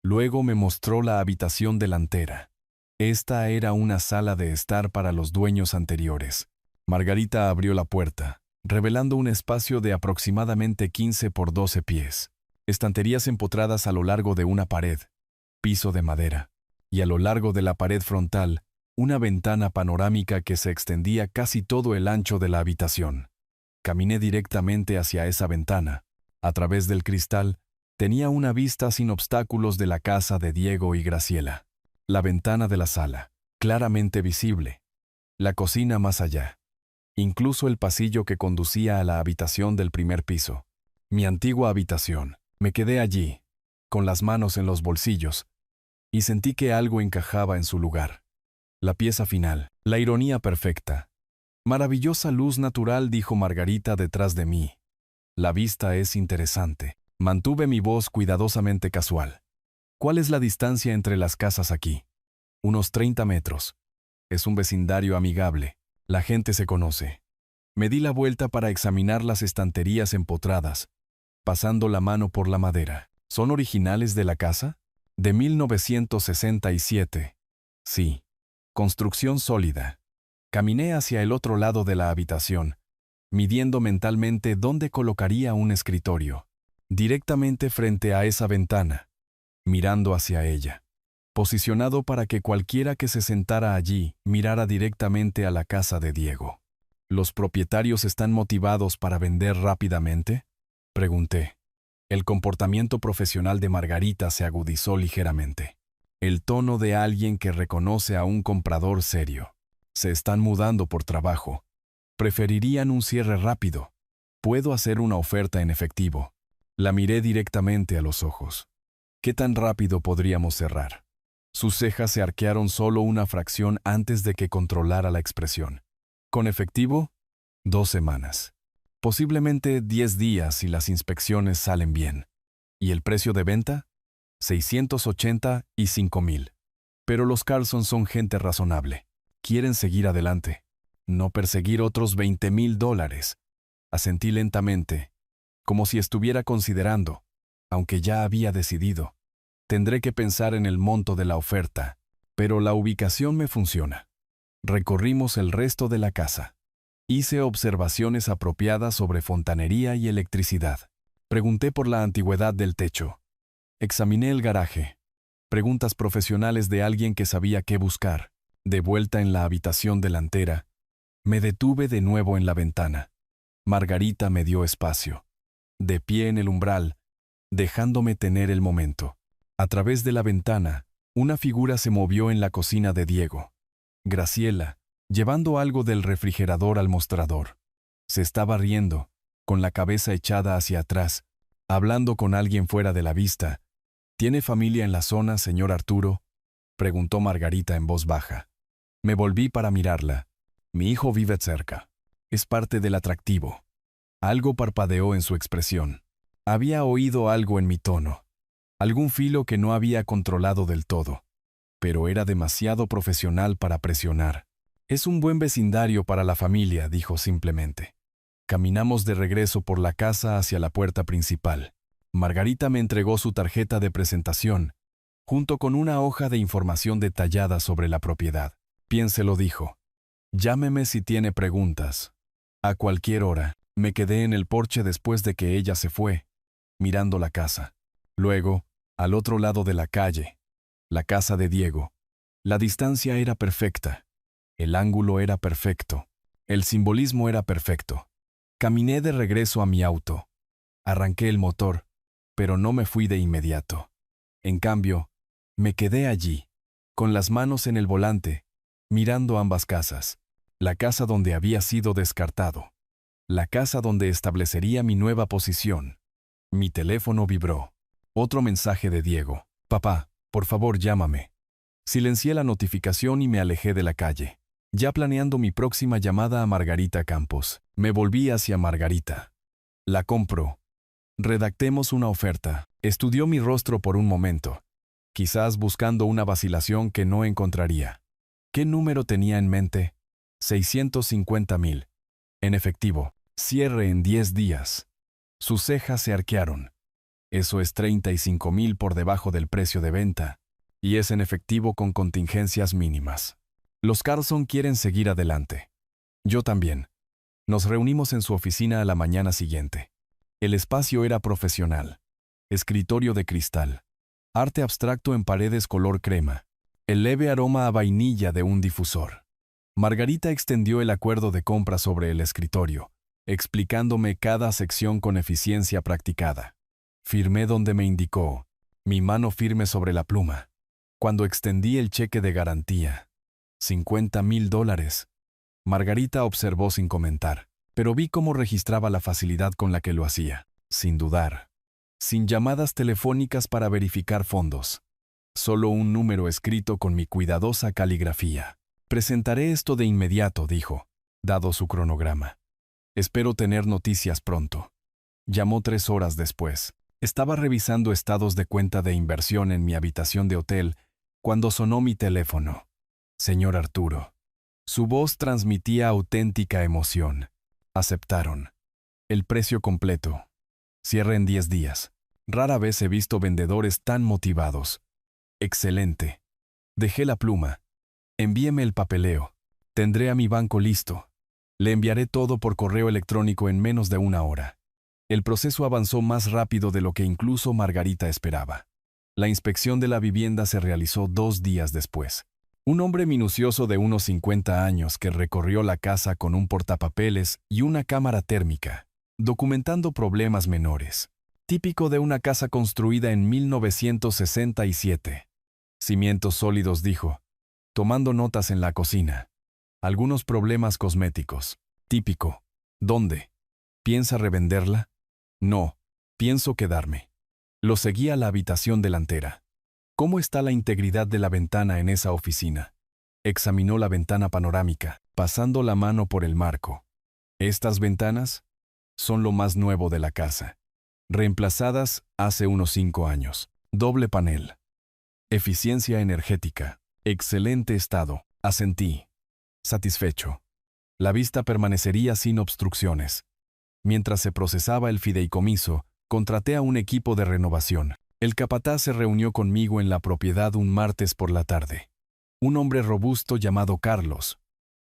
Luego me mostró la habitación delantera. Esta era una sala de estar para los dueños anteriores. Margarita abrió la puerta, revelando un espacio de aproximadamente 15 por 12 pies. Estanterías empotradas a lo largo de una pared, piso de madera, y a lo largo de la pared frontal, una ventana panorámica que se extendía casi todo el ancho de la habitación. Caminé directamente hacia esa ventana. A través del cristal, tenía una vista sin obstáculos de la casa de Diego y Graciela. La ventana de la sala, claramente visible. La cocina más allá. Incluso el pasillo que conducía a la habitación del primer piso. Mi antigua habitación. Me quedé allí, con las manos en los bolsillos, y sentí que algo encajaba en su lugar. La pieza final, la ironía perfecta. Maravillosa luz natural, dijo Margarita detrás de mí. La vista es interesante. Mantuve mi voz cuidadosamente casual. ¿Cuál es la distancia entre las casas aquí? Unos 30 metros. Es un vecindario amigable. La gente se conoce. Me di la vuelta para examinar las estanterías empotradas, pasando la mano por la madera. ¿Son originales de la casa? De 1967. Sí. Construcción sólida. Caminé hacia el otro lado de la habitación, midiendo mentalmente dónde colocaría un escritorio. Directamente frente a esa ventana, mirando hacia ella. Posicionado para que cualquiera que se sentara allí mirara directamente a la casa de Diego. ¿Los propietarios están motivados para vender rápidamente?, pregunté. El comportamiento profesional de Margarita se agudizó ligeramente. El tono de alguien que reconoce a un comprador serio. Se están mudando por trabajo. Preferirían un cierre rápido. Puedo hacer una oferta en efectivo. La miré directamente a los ojos. ¿Qué tan rápido podríamos cerrar? Sus cejas se arquearon solo una fracción antes de que controlara la expresión. ¿Con efectivo? 2 semanas. Posiblemente 10 días si las inspecciones salen bien. ¿Y el precio de venta? 680 y 5,000. Pero los Carlson son gente razonable. Quieren seguir adelante. No perseguir otros $20,000. Asentí lentamente, como si estuviera considerando, aunque ya había decidido. Tendré que pensar en el monto de la oferta, pero la ubicación me funciona. Recorrimos el resto de la casa. Hice observaciones apropiadas sobre fontanería y electricidad. Pregunté por la antigüedad del techo. Examiné el garaje. Preguntas profesionales de alguien que sabía qué buscar. De vuelta en la habitación delantera, me detuve de nuevo en la ventana. Margarita me dio espacio. De pie en el umbral, dejándome tener el momento. A través de la ventana, una figura se movió en la cocina de Diego. Graciela, llevando algo del refrigerador al mostrador. Se estaba riendo, con la cabeza echada hacia atrás, hablando con alguien fuera de la vista. ¿Tiene familia en la zona, señor Arturo?, preguntó Margarita en voz baja. Me volví para mirarla. Mi hijo vive cerca. Es parte del atractivo. Algo parpadeó en su expresión. Había oído algo en mi tono. Algún filo que no había controlado del todo. Pero era demasiado profesional para presionar. Es un buen vecindario para la familia, dijo simplemente. Caminamos de regreso por la casa hacia la puerta principal. Margarita me entregó su tarjeta de presentación, junto con una hoja de información detallada sobre la propiedad. Piénselo, dijo. Llámeme si tiene preguntas. A cualquier hora. Me quedé en el porche después de que ella se fue, mirando la casa. Luego, al otro lado de la calle, la casa de Diego. La distancia era perfecta. El ángulo era perfecto. El simbolismo era perfecto. Caminé de regreso a mi auto. Arranqué el motor, pero no me fui de inmediato. En cambio, me quedé allí, con las manos en el volante, mirando ambas casas. La casa donde había sido descartado. La casa donde establecería mi nueva posición. Mi teléfono vibró. Otro mensaje de Diego. Papá, por favor llámame. Silencié la notificación y me alejé de la calle. Ya planeando mi próxima llamada a Margarita Campos. Me volví hacia Margarita. La compro. Redactemos una oferta. Estudió mi rostro por un momento, quizás buscando una vacilación que no encontraría. ¿Qué número tenía en mente? 650,000. En efectivo, cierre en 10 días. Sus cejas se arquearon. Eso es 35,000 por debajo del precio de venta, y es en efectivo con contingencias mínimas. Los Carlson quieren seguir adelante. Yo también. Nos reunimos en su oficina a la mañana siguiente. El espacio era profesional. Escritorio de cristal. Arte abstracto en paredes color crema. El leve aroma a vainilla de un difusor. Margarita extendió el acuerdo de compra sobre el escritorio, explicándome cada sección con eficiencia practicada. Firmé donde me indicó, mi mano firme sobre la pluma. Cuando extendí el cheque de garantía, $50,000. Margarita observó sin comentar, pero vi cómo registraba la facilidad con la que lo hacía, sin dudar. Sin llamadas telefónicas para verificar fondos. Solo un número escrito con mi cuidadosa caligrafía. Presentaré esto de inmediato, dijo, dado su cronograma. Espero tener noticias pronto. Llamó 3 horas después. Estaba revisando estados de cuenta de inversión en mi habitación de hotel cuando sonó mi teléfono. Señor Arturo. Su voz transmitía auténtica emoción. Aceptaron. El precio completo. Cierre en 10 días. Rara vez he visto vendedores tan motivados. Excelente. Dejé la pluma. Envíeme el papeleo. Tendré a mi banco listo. Le enviaré todo por correo electrónico en menos de 1 hora. El proceso avanzó más rápido de lo que incluso Margarita esperaba. La inspección de la vivienda se realizó 2 días después. Un hombre minucioso de unos 50 años que recorrió la casa con un portapapeles y una cámara térmica, documentando problemas menores. Típico de una casa construida en 1967. Cimientos sólidos, dijo, tomando notas en la cocina. Algunos problemas cosméticos. Típico. ¿Dónde? ¿Piensa revenderla? No, pienso quedarme. Lo seguí a la habitación delantera. ¿Cómo está la integridad de la ventana en esa oficina? Examinó la ventana panorámica, pasando la mano por el marco. Estas ventanas son lo más nuevo de la casa. Reemplazadas hace unos 5 años. Doble panel. Eficiencia energética. Excelente estado. Asentí. Satisfecho. La vista permanecería sin obstrucciones. Mientras se procesaba el fideicomiso, contraté a un equipo de renovación. El capataz se reunió conmigo en la propiedad un martes por la tarde. Un hombre robusto llamado Carlos,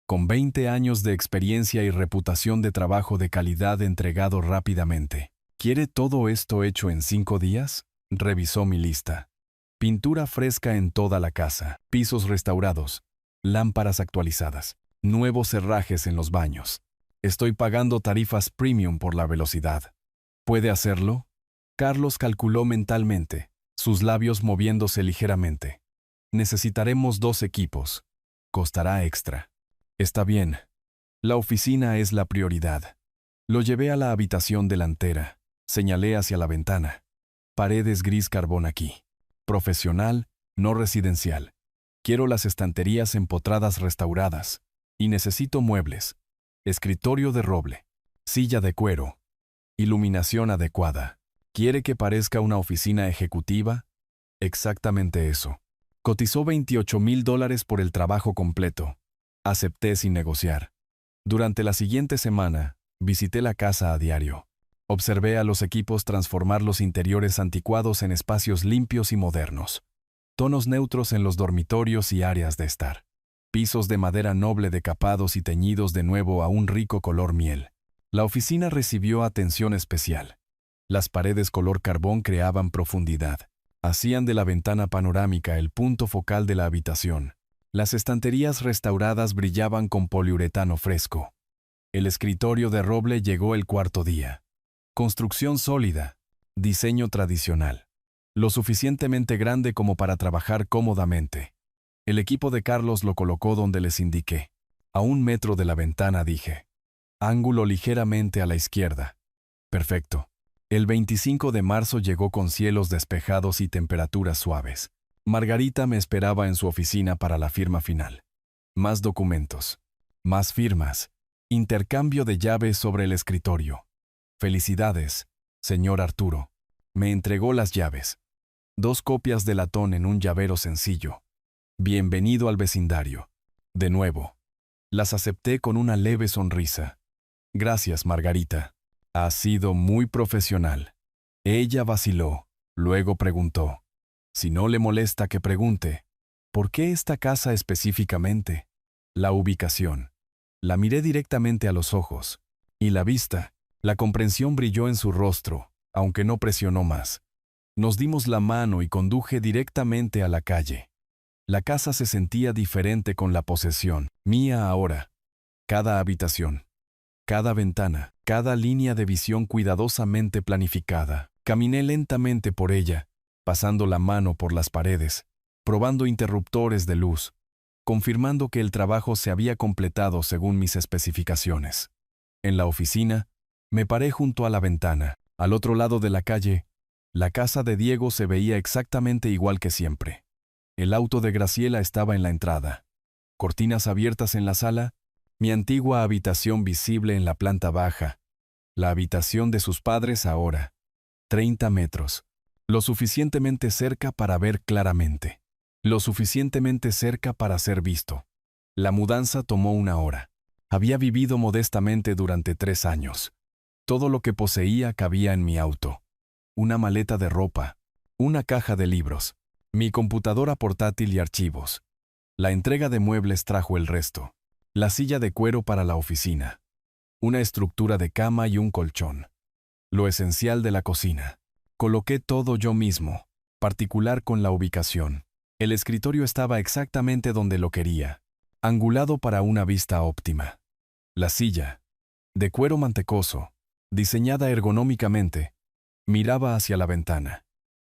con 20 años de experiencia y reputación de trabajo de calidad entregado rápidamente. ¿Quiere todo esto hecho en 5 días? Revisó mi lista. Pintura fresca en toda la casa, pisos restaurados, lámparas actualizadas, nuevos herrajes en los baños. Estoy pagando tarifas premium por la velocidad. ¿Puede hacerlo? Carlos calculó mentalmente. sus labios moviéndose ligeramente. Necesitaremos 2 equipos. Costará extra. Está bien. La oficina es la prioridad. Lo llevé a la habitación delantera. Señalé hacia la ventana. Paredes gris carbón aquí. Profesional, no residencial. Quiero las estanterías empotradas restauradas. Y necesito muebles. Escritorio de roble. Silla de cuero. Iluminación adecuada. ¿Quiere que parezca una oficina ejecutiva? Exactamente eso. Cotizó $28,000 por el trabajo completo. Acepté sin negociar. Durante la siguiente semana, visité la casa a diario. Observé a los equipos transformar los interiores anticuados en espacios limpios y modernos. Tonos neutros en los dormitorios y áreas de estar. Pisos de madera noble decapados y teñidos de nuevo a un rico color miel. La oficina recibió atención especial. Las paredes color carbón creaban profundidad. Hacían de la ventana panorámica el punto focal de la habitación. Las estanterías restauradas brillaban con poliuretano fresco. El escritorio de roble llegó el cuarto día. Construcción sólida. Diseño tradicional. Lo suficientemente grande como para trabajar cómodamente. El equipo de Carlos lo colocó donde les indiqué. A 1 metro de la ventana, dije. Ángulo ligeramente a la izquierda. Perfecto. El 25 de marzo llegó con cielos despejados y temperaturas suaves. Margarita me esperaba en su oficina para la firma final. Más documentos. Más firmas. Intercambio de llaves sobre el escritorio. Felicidades, señor Arturo. Me entregó las llaves. 2 copias de latón en un llavero sencillo. Bienvenido al vecindario. De nuevo. Las acepté con una leve sonrisa. Gracias, Margarita. Has sido muy profesional. Ella vaciló, luego preguntó. Si no le molesta que pregunte, ¿por qué esta casa específicamente? La ubicación. La miré directamente a los ojos. Y la vista, la comprensión brilló en su rostro, aunque no presionó más. Nos dimos la mano y conduje directamente a la calle. La casa se sentía diferente con la posesión, mía ahora. Cada habitación. Cada ventana, cada línea de visión cuidadosamente planificada. Caminé lentamente por ella, pasando la mano por las paredes, probando interruptores de luz, confirmando que el trabajo se había completado según mis especificaciones. En la oficina, me paré junto a la ventana. Al otro lado de la calle, la casa de Diego se veía exactamente igual que siempre. El auto de Graciela estaba en la entrada. Cortinas abiertas en la sala, mi antigua habitación visible en la planta baja, la habitación de sus padres ahora, 30 metros, lo suficientemente cerca para ver claramente, lo suficientemente cerca para ser visto. La mudanza tomó 1 hora. Había vivido modestamente durante 3 años. Todo lo que poseía cabía en mi auto. Una maleta de ropa, una caja de libros, mi computadora portátil y archivos. La entrega de muebles trajo el resto. La silla de cuero para la oficina, una estructura de cama y un colchón. Lo esencial de la cocina. Coloqué todo yo mismo, particular con la ubicación. El escritorio estaba exactamente donde lo quería, angulado para una vista óptima. La silla, de cuero mantecoso, diseñada ergonómicamente, miraba hacia la ventana.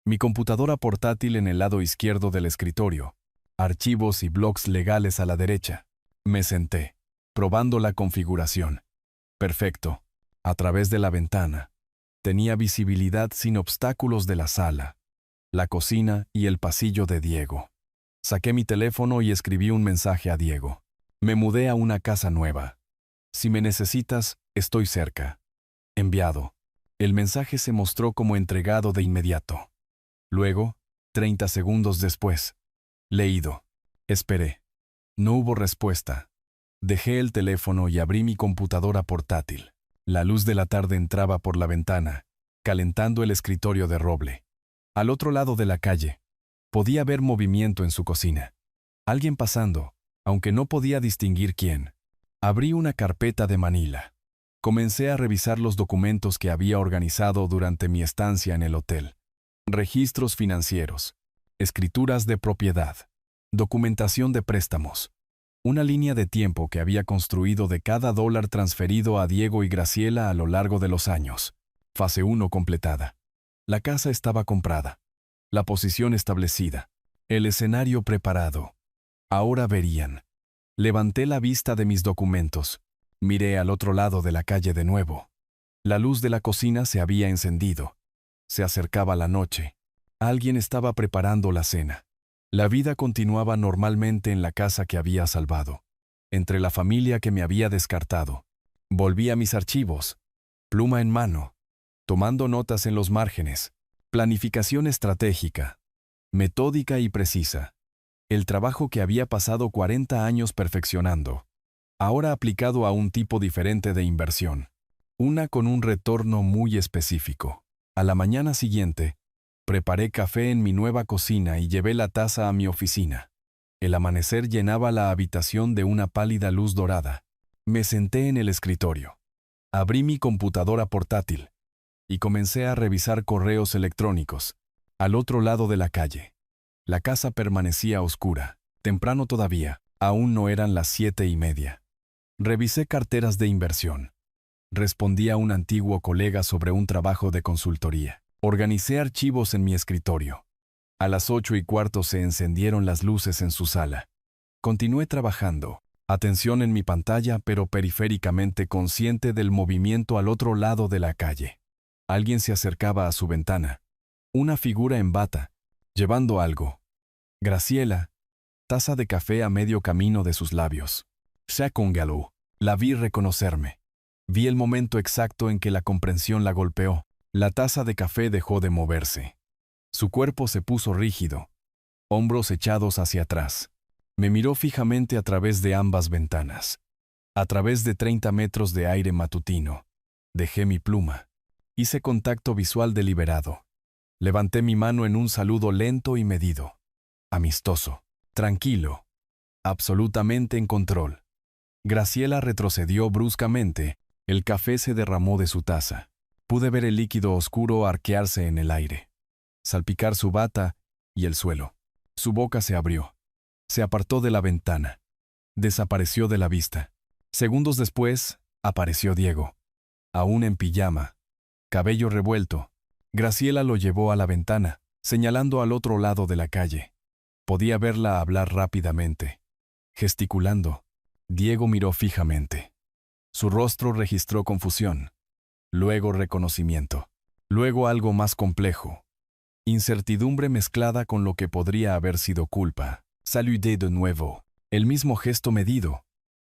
Mi computadora portátil en el lado izquierdo del escritorio, archivos y blogs legales a la derecha. Me senté, probando la configuración. Perfecto. A través de la ventana. Tenía visibilidad sin obstáculos de la sala, la cocina y el pasillo de Diego. Saqué mi teléfono y escribí un mensaje a Diego. Me mudé a una casa nueva. Si me necesitas, estoy cerca. Enviado. El mensaje se mostró como entregado de inmediato. Luego, 30 segundos después. Leído. Esperé. No hubo respuesta. Dejé el teléfono y abrí mi computadora portátil. La luz de la tarde entraba por la ventana, calentando el escritorio de roble. Al otro lado de la calle, podía ver movimiento en su cocina. Alguien pasando, aunque no podía distinguir quién. Abrí una carpeta de Manila. Comencé a revisar los documentos que había organizado durante mi estancia en el hotel. Registros financieros, escrituras de propiedad, documentación de préstamos. Una línea de tiempo que había construido de cada dólar transferido a Diego y Graciela a lo largo de los años. Fase 1 completada. La casa estaba comprada. La posición establecida. El escenario preparado. Ahora verían. Levanté la vista de mis documentos. Miré al otro lado de la calle de nuevo. La luz de la cocina se había encendido. Se acercaba la noche. Alguien estaba preparando la cena. La vida continuaba normalmente en la casa que había salvado. Entre la familia que me había descartado. Volví a mis archivos. Pluma en mano. Tomando notas en los márgenes. Planificación estratégica. Metódica y precisa. El trabajo que había pasado 40 años perfeccionando. Ahora aplicado a un tipo diferente de inversión. Una con un retorno muy específico. A la mañana siguiente, preparé café en mi nueva cocina y llevé la taza a mi oficina. El amanecer llenaba la habitación de una pálida luz dorada. Me senté en el escritorio. Abrí mi computadora portátil y comencé a revisar correos electrónicos. Al otro lado de la calle. La casa permanecía oscura. Temprano todavía. Aún no eran las 7:30. Revisé carteras de inversión. Respondí a un antiguo colega sobre un trabajo de consultoría. Organicé archivos en mi escritorio. A las 8:15 se encendieron las luces en su sala. Continué trabajando. Atención en mi pantalla, pero periféricamente consciente del movimiento al otro lado de la calle. Alguien se acercaba a su ventana. Una figura en bata, llevando algo. Graciela. Taza de café a medio camino de sus labios. Shakungalo. La vi reconocerme. Vi el momento exacto en que la comprensión la golpeó. La taza de café dejó de moverse. Su cuerpo se puso rígido. Hombros echados hacia atrás. Me miró fijamente a través de ambas ventanas. A través de 30 metros de aire matutino. Dejé mi pluma. Hice contacto visual deliberado. Levanté mi mano en un saludo lento y medido. Amistoso. Tranquilo. Absolutamente en control. Graciela retrocedió bruscamente. El café se derramó de su taza. Pude ver el líquido oscuro arquearse en el aire. Salpicar su bata y el suelo. Su boca se abrió. Se apartó de la ventana. Desapareció de la vista. Segundos después, apareció Diego. Aún en pijama. Cabello revuelto. Graciela lo llevó a la ventana, señalando al otro lado de la calle. Podía verla hablar rápidamente. Gesticulando. Diego miró fijamente. Su rostro registró confusión. Luego reconocimiento. Luego algo más complejo. Incertidumbre mezclada con lo que podría haber sido culpa. Saludé de nuevo. El mismo gesto medido.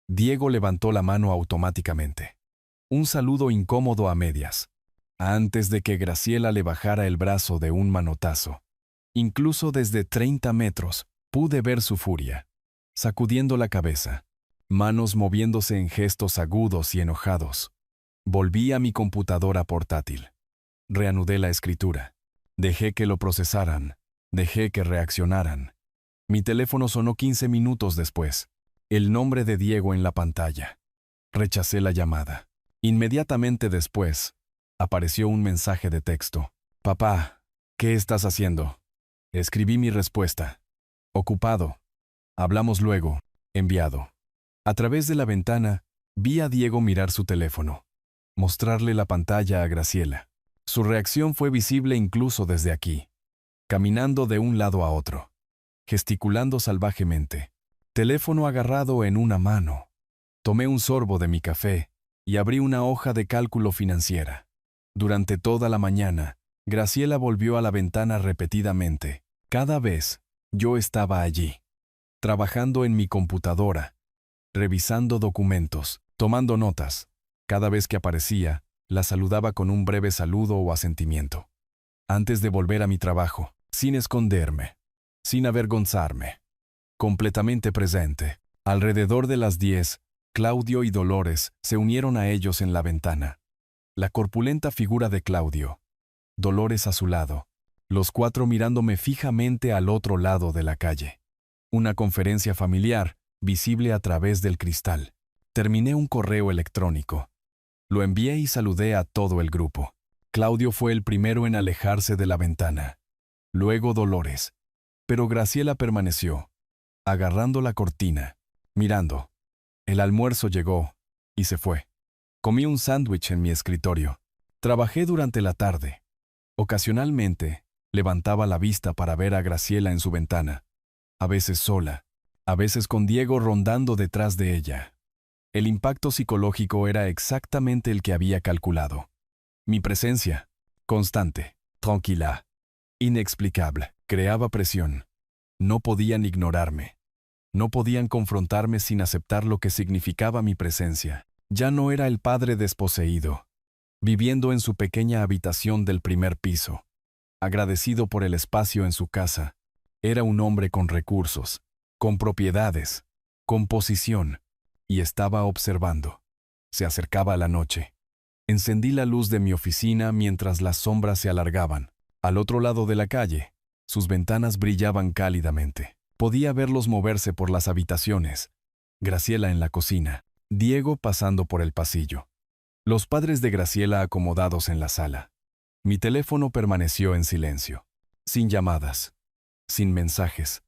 Diego levantó la mano automáticamente. Un saludo incómodo a medias. Antes de que Graciela le bajara el brazo de un manotazo. Incluso desde 30 metros, pude ver su furia. Sacudiendo la cabeza. Manos moviéndose en gestos agudos y enojados. Volví a mi computadora portátil. Reanudé la escritura. Dejé que lo procesaran. Dejé que reaccionaran. Mi teléfono sonó 15 minutos después. El nombre de Diego en la pantalla. Rechacé la llamada. Inmediatamente después, apareció un mensaje de texto. Papá, ¿qué estás haciendo? Escribí mi respuesta. Ocupado. Hablamos luego. Enviado. A través de la ventana, vi a Diego mirar su teléfono. Mostrarle la pantalla a Graciela. Su reacción fue visible incluso desde aquí. Caminando de un lado a otro. Gesticulando salvajemente. Teléfono agarrado en una mano. Tomé un sorbo de mi café y abrí una hoja de cálculo financiera. Durante toda la mañana, Graciela volvió a la ventana repetidamente. Cada vez, yo estaba allí. Trabajando en mi computadora. Revisando documentos. Tomando notas. Cada vez que aparecía, la saludaba con un breve saludo o asentimiento. Antes de volver a mi trabajo, sin esconderme. Sin avergonzarme. Completamente presente. Alrededor de las 10, Claudio y Dolores se unieron a ellos en la ventana. La corpulenta figura de Claudio. Dolores a su lado. Los cuatro mirándome fijamente al otro lado de la calle. Una conferencia familiar, visible a través del cristal. Terminé un correo electrónico. Lo envié y saludé a todo el grupo. Claudio fue el primero en alejarse de la ventana. Luego Dolores. Pero Graciela permaneció, agarrando la cortina, mirando. El almuerzo llegó, y se fue. Comí un sándwich en mi escritorio. Trabajé durante la tarde. Ocasionalmente, Levantaba la vista para ver a Graciela en su ventana, a veces sola, a veces con Diego rondando detrás de ella. El impacto psicológico era exactamente el que había calculado. Mi presencia, constante, tranquila, inexplicable, creaba presión. No podían ignorarme. No podían confrontarme sin aceptar lo que significaba mi presencia. Ya no era el padre desposeído, viviendo en su pequeña habitación del primer piso. Agradecido por el espacio en su casa, era un hombre con recursos, con propiedades, con posición, y estaba observando. Se acercaba la noche. Encendí la luz de mi oficina mientras las sombras se alargaban. Al otro lado de la calle, sus ventanas brillaban cálidamente. Podía verlos moverse por las habitaciones. Graciela en la cocina, Diego pasando por el pasillo. Los padres de Graciela acomodados en la sala. Mi teléfono permaneció en silencio. Sin llamadas. Sin mensajes.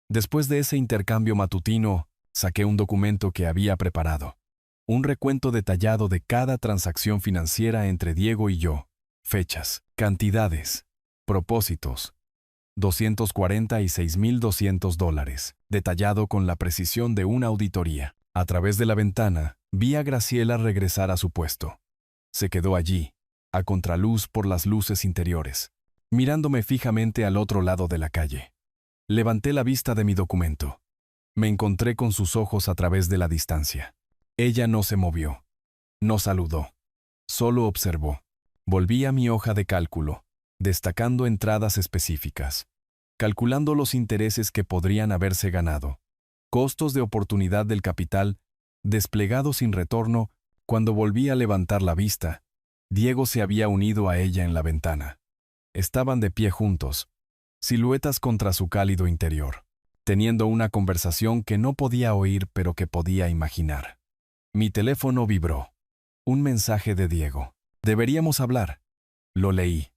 Después de ese intercambio matutino, saqué un documento que había preparado. Un recuento detallado de cada transacción financiera entre Diego y yo. Fechas, cantidades, propósitos. $246,200, detallado con la precisión de una auditoría. A través de la ventana, vi a Graciela regresar a su puesto. Se quedó allí, a contraluz por las luces interiores, mirándome fijamente al otro lado de la calle. Levanté la vista de mi documento. Me encontré con sus ojos a través de la distancia. Ella no se movió. No saludó. Solo observó. Volví a mi hoja de cálculo, destacando entradas específicas, calculando los intereses que podrían haberse ganado, costos de oportunidad del capital, desplegado sin retorno. Cuando volví a levantar la vista, Diego se había unido a ella en la ventana. Estaban de pie juntos, siluetas contra su cálido interior, teniendo una conversación que no podía oír pero que podía imaginar. Mi teléfono vibró. Un mensaje de Diego. Deberíamos hablar. Lo leí.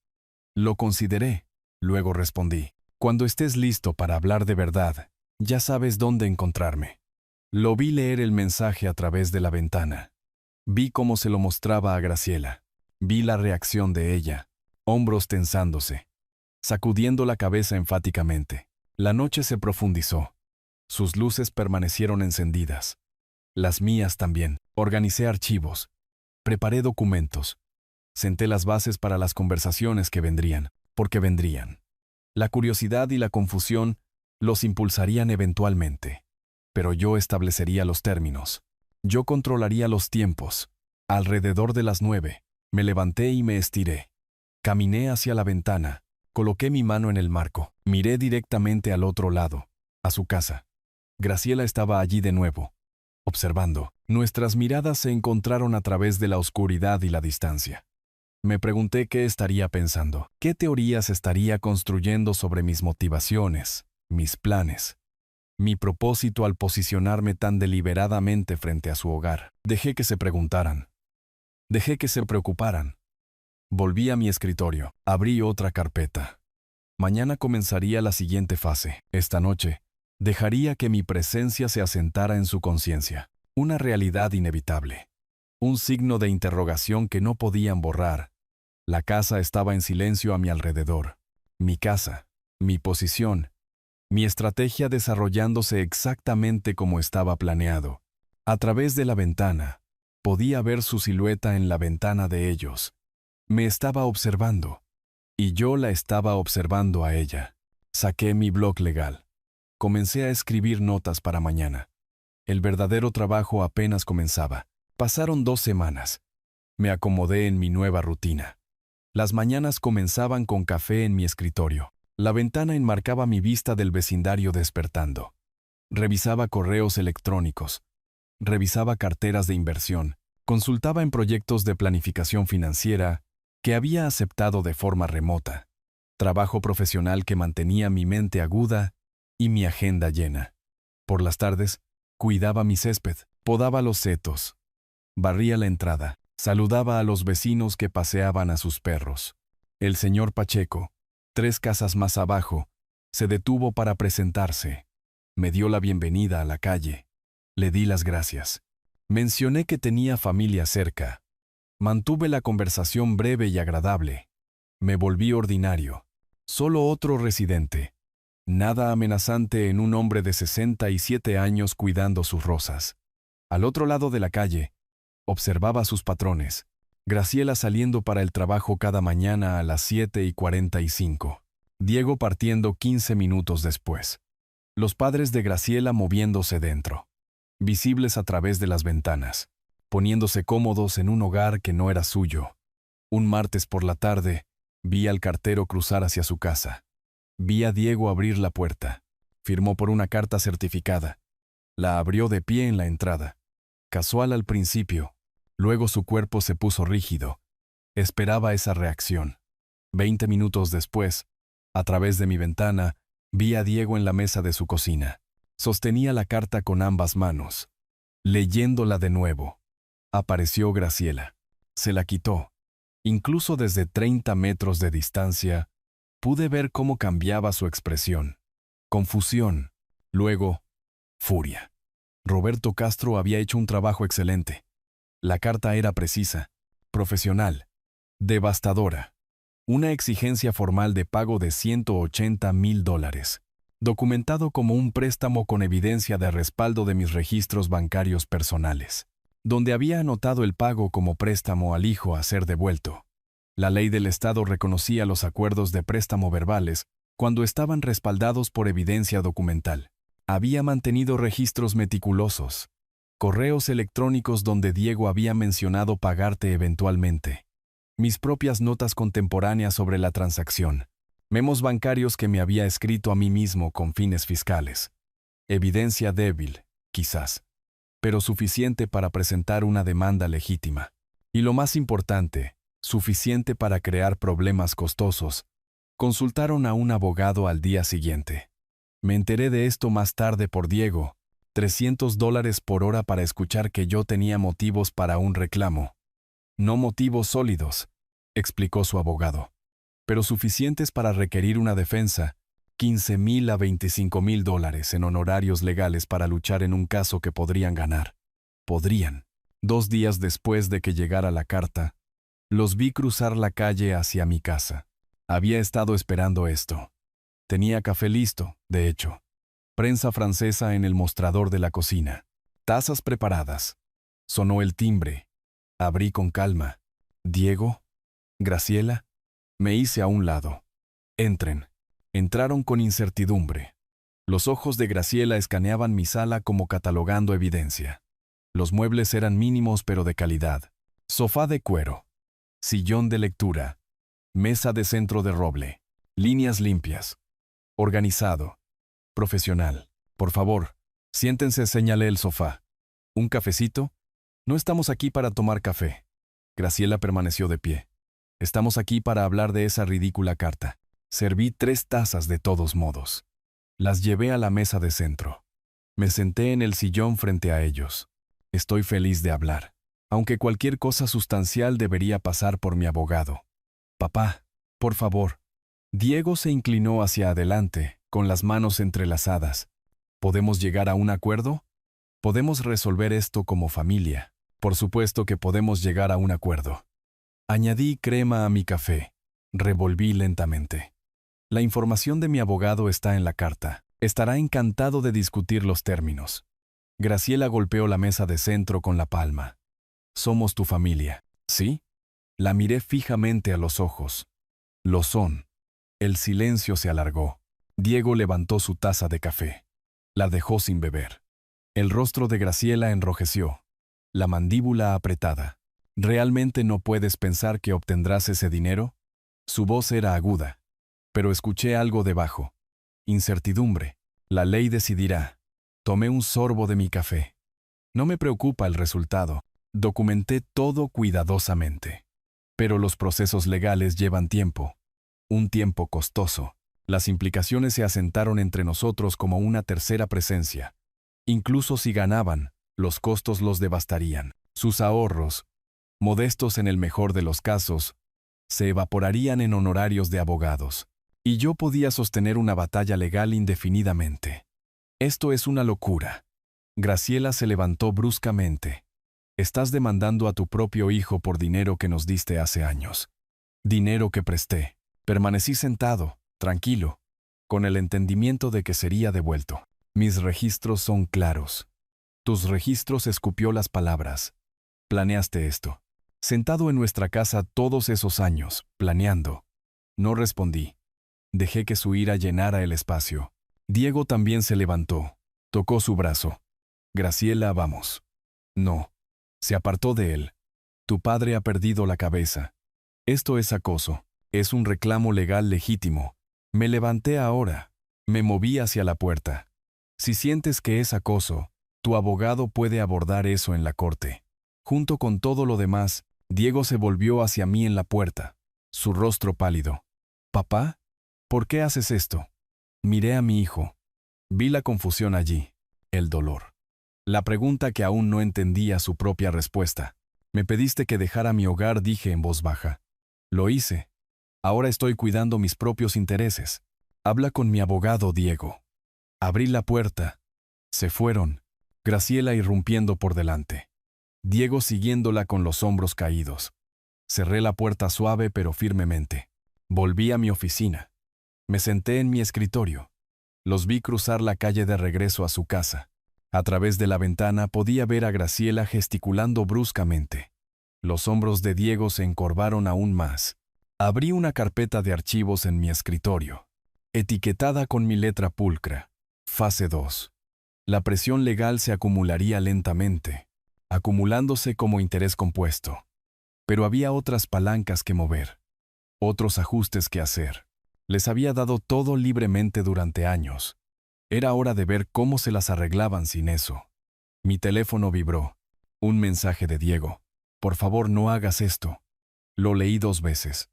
Lo consideré. Luego respondí. Cuando estés listo para hablar de verdad, ya sabes dónde encontrarme. Lo vi leer el mensaje a través de la ventana. Vi cómo se lo mostraba a Graciela. Vi la reacción de ella, hombros tensándose, sacudiendo la cabeza enfáticamente. La noche se profundizó. Sus luces permanecieron encendidas. Las mías también. Organicé archivos. Preparé documentos. Senté las bases para las conversaciones que vendrían, porque vendrían. La curiosidad y la confusión los impulsarían eventualmente. Pero yo establecería los términos. Yo controlaría los tiempos. Alrededor de las 9, me levanté y me estiré. Caminé hacia la ventana. Coloqué mi mano en el marco. Miré directamente al otro lado, a su casa. Graciela estaba allí de nuevo, observando. Nuestras miradas se encontraron a través de la oscuridad y la distancia. Me pregunté qué estaría pensando, qué teorías estaría construyendo sobre mis motivaciones, mis planes, mi propósito al posicionarme tan deliberadamente frente a su hogar. Dejé que se preguntaran. Dejé que se preocuparan. Volví a mi escritorio. Abrí otra carpeta. Mañana comenzaría la siguiente fase. Esta noche, dejaría que mi presencia se asentara en su conciencia. Una realidad inevitable. Un signo de interrogación que no podían borrar. La casa estaba en silencio a mi alrededor. Mi casa, mi posición, mi estrategia desarrollándose exactamente como estaba planeado. A través de la ventana, podía ver su silueta en la ventana de ellos. Me estaba observando, y yo la estaba observando a ella. Saqué mi blog legal. Comencé a escribir notas para mañana. El verdadero trabajo apenas comenzaba. Pasaron 2 semanas. Me acomodé en mi nueva rutina. Las mañanas comenzaban con café en mi escritorio. La ventana enmarcaba mi vista del vecindario despertando. Revisaba correos electrónicos. Revisaba carteras de inversión. Consultaba en proyectos de planificación financiera que había aceptado de forma remota. Trabajo profesional que mantenía mi mente aguda y mi agenda llena. Por las tardes, cuidaba mi césped, podaba los setos, barría la entrada, saludaba a los vecinos que paseaban a sus perros. El señor Pacheco, 3 casas más abajo, se detuvo para presentarse. Me dio la bienvenida a la calle. Le di las gracias. Mencioné que tenía familia cerca. Mantuve la conversación breve y agradable. Me volví ordinario. Solo otro residente. Nada amenazante en un hombre de 67 años cuidando sus rosas. Al otro lado de la calle, observaba a sus patrones. Graciela saliendo para el trabajo cada mañana a las 7:45. Diego partiendo 15 minutos después. Los padres de Graciela moviéndose dentro, visibles a través de las ventanas, poniéndose cómodos en un hogar que no era suyo. Un martes por la tarde, vi al cartero cruzar hacia su casa. Vi a Diego abrir la puerta. Firmó por una carta certificada. La abrió de pie en la entrada. Casual al principio, luego su cuerpo se puso rígido. Esperaba esa reacción. 20 minutos después, a través de mi ventana, vi a Diego en la mesa de su cocina. Sostenía la carta con ambas manos. Leyéndola de nuevo. Apareció Graciela. Se la quitó. Incluso desde 30 metros de distancia, pude ver cómo cambiaba su expresión. Confusión. Luego, furia. Roberto Castro había hecho un trabajo excelente. La carta era precisa, profesional, devastadora. Una exigencia formal de pago de $180,000, documentado como un préstamo con evidencia de respaldo de mis registros bancarios personales, donde había anotado el pago como préstamo al hijo a ser devuelto. La ley del Estado reconocía los acuerdos de préstamo verbales cuando estaban respaldados por evidencia documental. Había mantenido registros meticulosos, correos electrónicos donde Diego había mencionado pagarte eventualmente, mis propias notas contemporáneas sobre la transacción, memos bancarios que me había escrito a mí mismo con fines fiscales. Evidencia débil, quizás, pero suficiente para presentar una demanda legítima. Y lo más importante, suficiente para crear problemas costosos. Consultaron a un abogado al día siguiente. Me enteré de esto más tarde por Diego. $300 por hora para escuchar que yo tenía motivos para un reclamo. No motivos sólidos, explicó su abogado, pero suficientes para requerir una defensa, $15,000 a $25,000 en honorarios legales para luchar en un caso que podrían ganar. Podrían. 2 días después de que llegara la carta, los vi cruzar la calle hacia mi casa. Había estado esperando esto. Tenía café listo, de hecho. Prensa francesa en el mostrador de la cocina. Tazas preparadas. Sonó el timbre. Abrí con calma. ¿Diego? ¿Graciela? Me hice a un lado. Entren. Entraron con incertidumbre. Los ojos de Graciela escaneaban mi sala como catalogando evidencia. Los muebles eran mínimos pero de calidad. Sofá de cuero. Sillón de lectura. Mesa de centro de roble. Líneas limpias. Organizado. Profesional. Por favor, siéntense, señalé el sofá. ¿Un cafecito? No estamos aquí para tomar café. Graciela permaneció de pie. Estamos aquí para hablar de esa ridícula carta. Serví 3 tazas de todos modos. Las llevé a la mesa de centro. Me senté en el sillón frente a ellos. Estoy feliz de hablar, aunque cualquier cosa sustancial debería pasar por mi abogado. Papá, por favor. Diego se inclinó hacia adelante, con las manos entrelazadas. ¿Podemos llegar a un acuerdo? Podemos resolver esto como familia. Por supuesto que podemos llegar a un acuerdo. Añadí crema a mi café. Revolví lentamente. La información de mi abogado está en la carta. Estará encantado de discutir los términos. Graciela golpeó la mesa de centro con la palma. Somos tu familia, ¿sí? La miré fijamente a los ojos. Lo son. El silencio se alargó. Diego levantó su taza de café. La dejó sin beber. El rostro de Graciela enrojeció. La mandíbula apretada. ¿Realmente no puedes pensar que obtendrás ese dinero? Su voz era aguda. Pero escuché algo debajo. Incertidumbre. La ley decidirá. Tomé un sorbo de mi café. No me preocupa el resultado. Documenté todo cuidadosamente. Pero los procesos legales llevan tiempo. Un tiempo costoso. Las implicaciones se asentaron entre nosotros como una tercera presencia. Incluso si ganaban, los costos los devastarían. Sus ahorros, modestos en el mejor de los casos, se evaporarían en honorarios de abogados. Y yo podía sostener una batalla legal indefinidamente. Esto es una locura. Graciela se levantó bruscamente. Estás demandando a tu propio hijo por dinero que nos diste hace años. Dinero que presté. Permanecí sentado, tranquilo, con el entendimiento de que sería devuelto. Mis registros son claros. Tus registros, escupió las palabras. Planeaste esto. Sentado en nuestra casa todos esos años, planeando. No respondí. Dejé que su ira llenara el espacio. Diego también se levantó. Tocó su brazo. Graciela, vamos. No. Se apartó de él. Tu padre ha perdido la cabeza. Esto es acoso. Es un reclamo legal legítimo. Me levanté ahora. Me moví hacia la puerta. Si sientes que es acoso, tu abogado puede abordar eso en la corte. Junto con todo lo demás, Diego se volvió hacia mí en la puerta, su rostro pálido. «¿Papá? ¿Por qué haces esto?» Miré a mi hijo. Vi la confusión allí, el dolor. La pregunta que aún no entendía su propia respuesta. «Me pediste que dejara mi hogar», dije en voz baja. «Lo hice. Ahora estoy cuidando mis propios intereses. Habla con mi abogado, Diego». Abrí la puerta. Se fueron, Graciela irrumpiendo por delante. Diego siguiéndola con los hombros caídos. Cerré la puerta suave pero firmemente. Volví a mi oficina. Me senté en mi escritorio. Los vi cruzar la calle de regreso a su casa. A través de la ventana podía ver a Graciela gesticulando bruscamente. Los hombros de Diego se encorvaron aún más. Abrí una carpeta de archivos en mi escritorio, etiquetada con mi letra pulcra. Fase 2. La presión legal se acumularía lentamente, acumulándose como interés compuesto. Pero había otras palancas que mover, otros ajustes que hacer. Les había dado todo libremente durante años. Era hora de ver cómo se las arreglaban sin eso. Mi teléfono vibró. Un mensaje de Diego. «Por favor, no hagas esto». Lo leí 2 veces.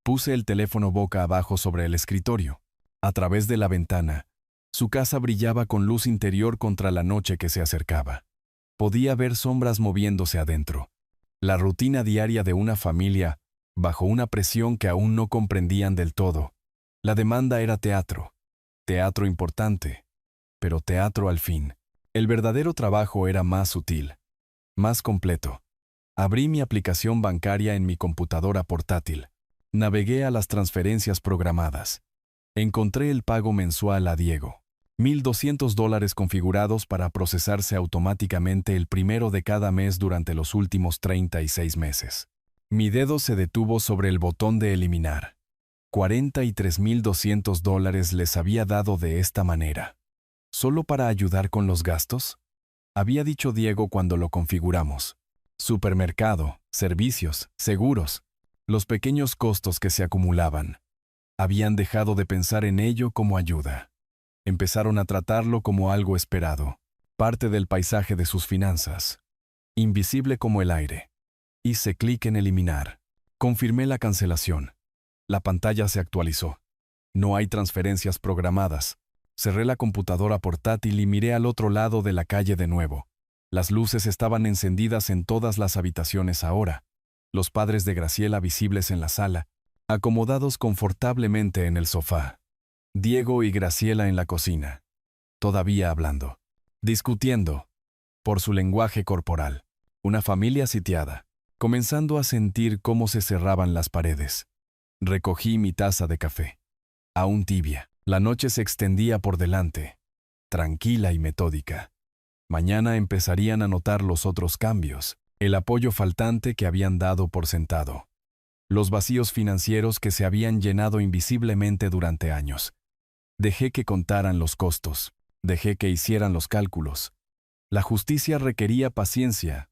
Puse el teléfono boca abajo sobre el escritorio. A través de la ventana, su casa brillaba con luz interior contra la noche que se acercaba. Podía ver sombras moviéndose adentro. La rutina diaria de una familia, bajo una presión que aún no comprendían del todo. La demanda era teatro. Teatro importante, pero teatro al fin. El verdadero trabajo era más sutil, más completo. Abrí mi aplicación bancaria en mi computadora portátil. Navegué a las transferencias programadas. Encontré el pago mensual a Diego. $1,200 configurados para procesarse automáticamente el primero de cada mes durante los últimos 36 meses. Mi dedo se detuvo sobre el botón de eliminar. $43,200 les había dado de esta manera. ¿Solo para ayudar con los gastos? Había dicho Diego cuando lo configuramos. Supermercado, servicios, seguros, los pequeños costos que se acumulaban. Habían dejado de pensar en ello como ayuda. Empezaron a tratarlo como algo esperado, parte del paisaje de sus finanzas. Invisible como el aire. Hice clic en eliminar. Confirmé la cancelación. La pantalla se actualizó. No hay transferencias programadas. Cerré la computadora portátil y miré al otro lado de la calle de nuevo. Las luces estaban encendidas en todas las habitaciones ahora. Los padres de Graciela visibles en la sala, acomodados confortablemente en el sofá. Diego y Graciela en la cocina, todavía hablando, discutiendo, por su lenguaje corporal. Una familia sitiada, comenzando a sentir cómo se cerraban las paredes. Recogí mi taza de café. Aún tibia, la noche se extendía por delante, tranquila y metódica. Mañana empezarían a notar los otros cambios, el apoyo faltante que habían dado por sentado. Los vacíos financieros que se habían llenado invisiblemente durante años. Dejé que contaran los costos. Dejé que hicieran los cálculos. La justicia requería paciencia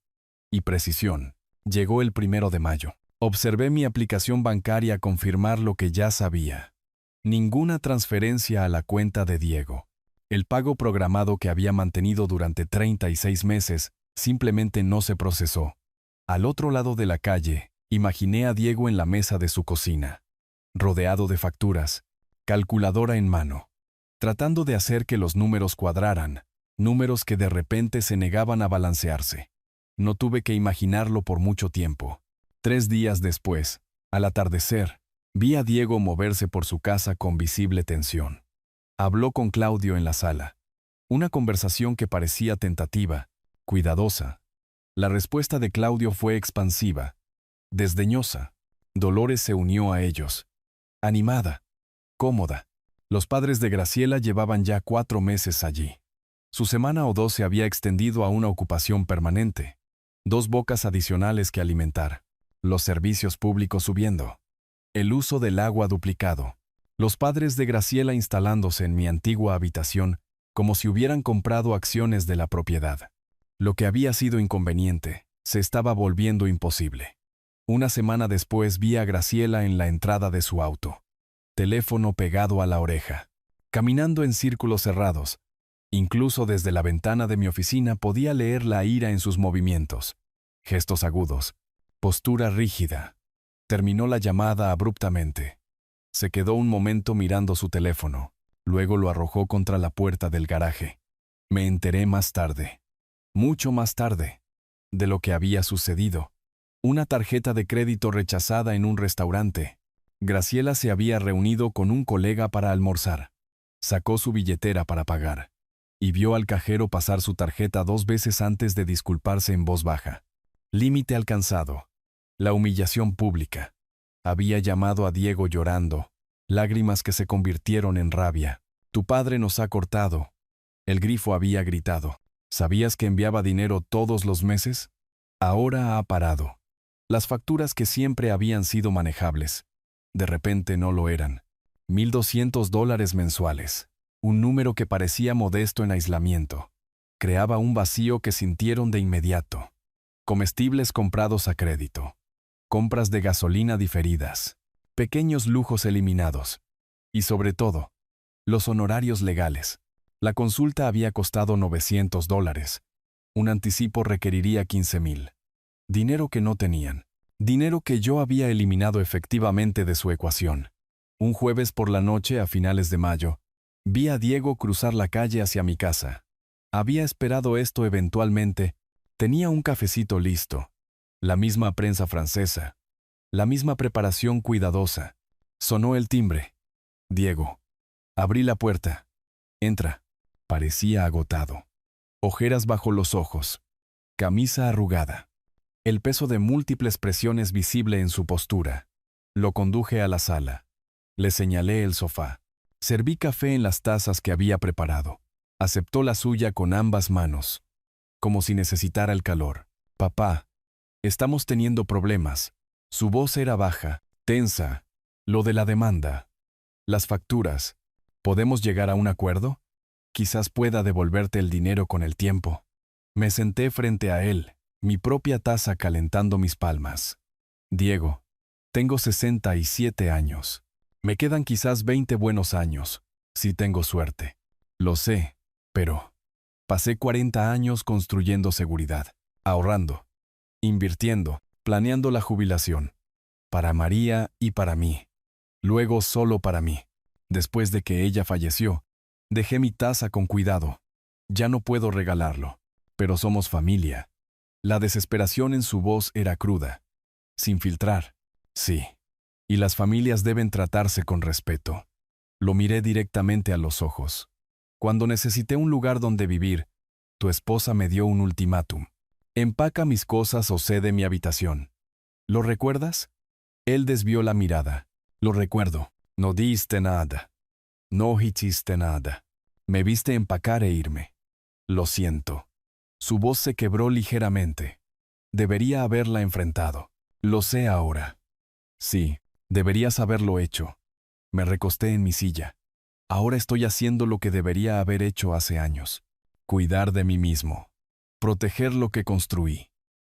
y precisión. Llegó el 1 de mayo. Observé mi aplicación bancaria confirmar lo que ya sabía. Ninguna transferencia a la cuenta de Diego. El pago programado que había mantenido durante 36 meses simplemente no se procesó. Al otro lado de la calle, imaginé a Diego en la mesa de su cocina, rodeado de facturas, calculadora en mano, tratando de hacer que los números cuadraran, números que de repente se negaban a balancearse. No tuve que imaginarlo por mucho tiempo. 3 días después, al atardecer, vi a Diego moverse por su casa con visible tensión. Habló con Claudio en la sala. Una conversación que parecía tentativa, cuidadosa. La respuesta de Claudio fue expansiva, desdeñosa. Dolores se unió a ellos, animada, cómoda. Los padres de Graciela llevaban ya 4 meses allí. Su semana o 2 se había extendido a una ocupación permanente. 2 bocas adicionales que alimentar. Los servicios públicos subiendo. El uso del agua duplicado. Los padres de Graciela instalándose en mi antigua habitación como si hubieran comprado acciones de la propiedad. Lo que había sido inconveniente se estaba volviendo imposible. Una semana después vi a Graciela en la entrada de su auto. Teléfono pegado a la oreja. Caminando en círculos cerrados. Incluso desde la ventana de mi oficina podía leer la ira en sus movimientos. Gestos agudos. Postura rígida. Terminó la llamada abruptamente. Se quedó un momento mirando su teléfono. Luego lo arrojó contra la puerta del garaje. Me enteré más tarde. Mucho más tarde. De lo que había sucedido. Una tarjeta de crédito rechazada en un restaurante. Graciela se había reunido con un colega para almorzar. Sacó su billetera para pagar. Y vio al cajero pasar su tarjeta 2 veces antes de disculparse en voz baja. Límite alcanzado. La humillación pública. Había llamado a Diego llorando. Lágrimas que se convirtieron en rabia. Tu padre nos ha cortado. El grifo había gritado. ¿Sabías que enviaba dinero todos los meses? Ahora ha parado. Las facturas que siempre habían sido manejables. De repente no lo eran. $1,200 mensuales. Un número que parecía modesto en aislamiento. Creaba un vacío que sintieron de inmediato. Comestibles comprados a crédito. Compras de gasolina diferidas. Pequeños lujos eliminados. Y sobre todo, los honorarios legales. La consulta había costado $900. Un anticipo requeriría $15,000. Dinero que no tenían. Dinero que yo había eliminado efectivamente de su ecuación. Un jueves por la noche a finales de mayo, vi a Diego cruzar la calle hacia mi casa. Había esperado esto eventualmente. Tenía un cafecito listo. La misma prensa francesa. La misma preparación cuidadosa. Sonó el timbre. Diego. Abrí la puerta. Entra. Parecía agotado. Ojeras bajo los ojos. Camisa arrugada. El peso de múltiples presiones visible en su postura. Lo conduje a la sala. Le señalé el sofá. Serví café en las tazas que había preparado. Aceptó la suya con ambas manos. Como si necesitara el calor. Papá, estamos teniendo problemas. Su voz era baja, tensa. Lo de la demanda. Las facturas. ¿Podemos llegar a un acuerdo? Quizás pueda devolverte el dinero con el tiempo. Me senté frente a él, mi propia taza calentando mis palmas. Diego, tengo 67 años. Me quedan quizás 20 buenos años, si tengo suerte. Lo sé, pero pasé 40 años construyendo seguridad, ahorrando, invirtiendo, planeando la jubilación. Para María y para mí. Luego solo para mí. Después de que ella falleció, dejé mi taza con cuidado. Ya no puedo regalarlo, pero somos familia. La desesperación en su voz era cruda. Sin filtrar. Sí. Y las familias deben tratarse con respeto. Lo miré directamente a los ojos. Cuando necesité un lugar donde vivir, tu esposa me dio un ultimátum. Empaca mis cosas o cede mi habitación. ¿Lo recuerdas? Él desvió la mirada. Lo recuerdo. No diste nada. No hiciste nada. Me viste empacar e irme. Lo siento. Su voz se quebró ligeramente. Debería haberla enfrentado. Lo sé ahora. Sí, deberías haberlo hecho. Me recosté en mi silla. Ahora estoy haciendo lo que debería haber hecho hace años. Cuidar de mí mismo. Proteger lo que construí.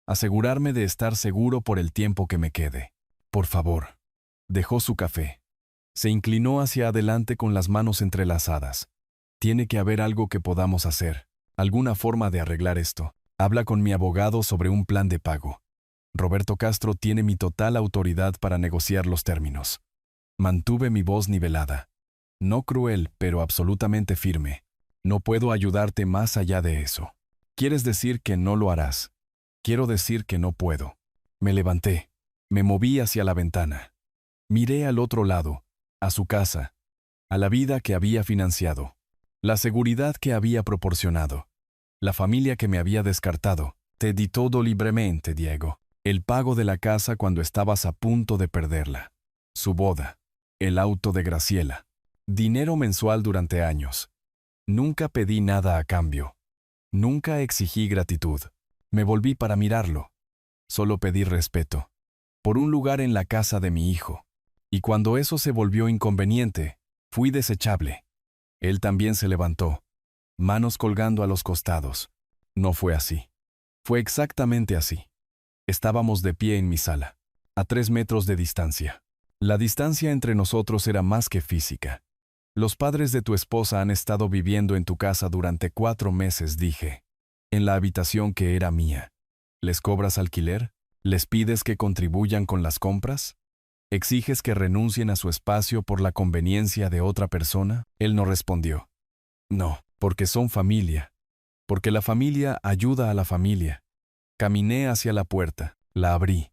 Asegurarme de estar seguro por el tiempo que me quede. Por favor. Dejó su café. Se inclinó hacia adelante con las manos entrelazadas. Tiene que haber algo que podamos hacer. Alguna forma de arreglar esto. Habla con mi abogado sobre un plan de pago. Roberto Castro tiene mi total autoridad para negociar los términos. Mantuve mi voz nivelada. No cruel, pero absolutamente firme. No puedo ayudarte más allá de eso. ¿Quieres decir que no lo harás? Quiero decir que no puedo. Me levanté. Me moví hacia la ventana. Miré al otro lado, a su casa, a la vida que había financiado, la seguridad que había proporcionado, la familia que me había descartado. Te di todo libremente, Diego. El pago de la casa cuando estabas a punto de perderla. Su boda. El auto de Graciela. Dinero mensual durante años. Nunca pedí nada a cambio. Nunca exigí gratitud. Me volví para mirarlo. Solo pedí respeto. Por un lugar en la casa de mi hijo. Y cuando eso se volvió inconveniente, fui desechable. Él también se levantó, manos colgando a los costados. No fue así. Fue exactamente así. Estábamos de pie en mi sala, a 3 metros de distancia. La distancia entre nosotros era más que física. Los padres de tu esposa han estado viviendo en tu casa durante 4 meses, dije. En la habitación que era mía. ¿Les cobras alquiler? ¿Les pides que contribuyan con las compras? ¿Exiges que renuncien a su espacio por la conveniencia de otra persona? Él no respondió. No, porque son familia. Porque la familia ayuda a la familia. Caminé hacia la puerta, la abrí.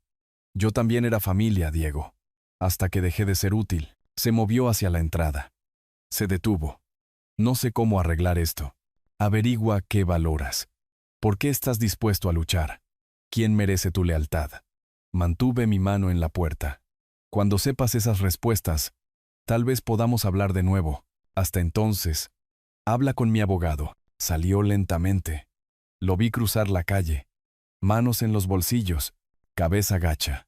Yo también era familia, Diego. Hasta que dejé de ser útil, se movió hacia la entrada. Se detuvo. No sé cómo arreglar esto. Averigua qué valoras. ¿Por qué estás dispuesto a luchar? ¿Quién merece tu lealtad? Mantuve mi mano en la puerta. Cuando sepas esas respuestas, tal vez podamos hablar de nuevo. Hasta entonces, habla con mi abogado. Salió lentamente. Lo vi cruzar la calle. Manos en los bolsillos, cabeza gacha.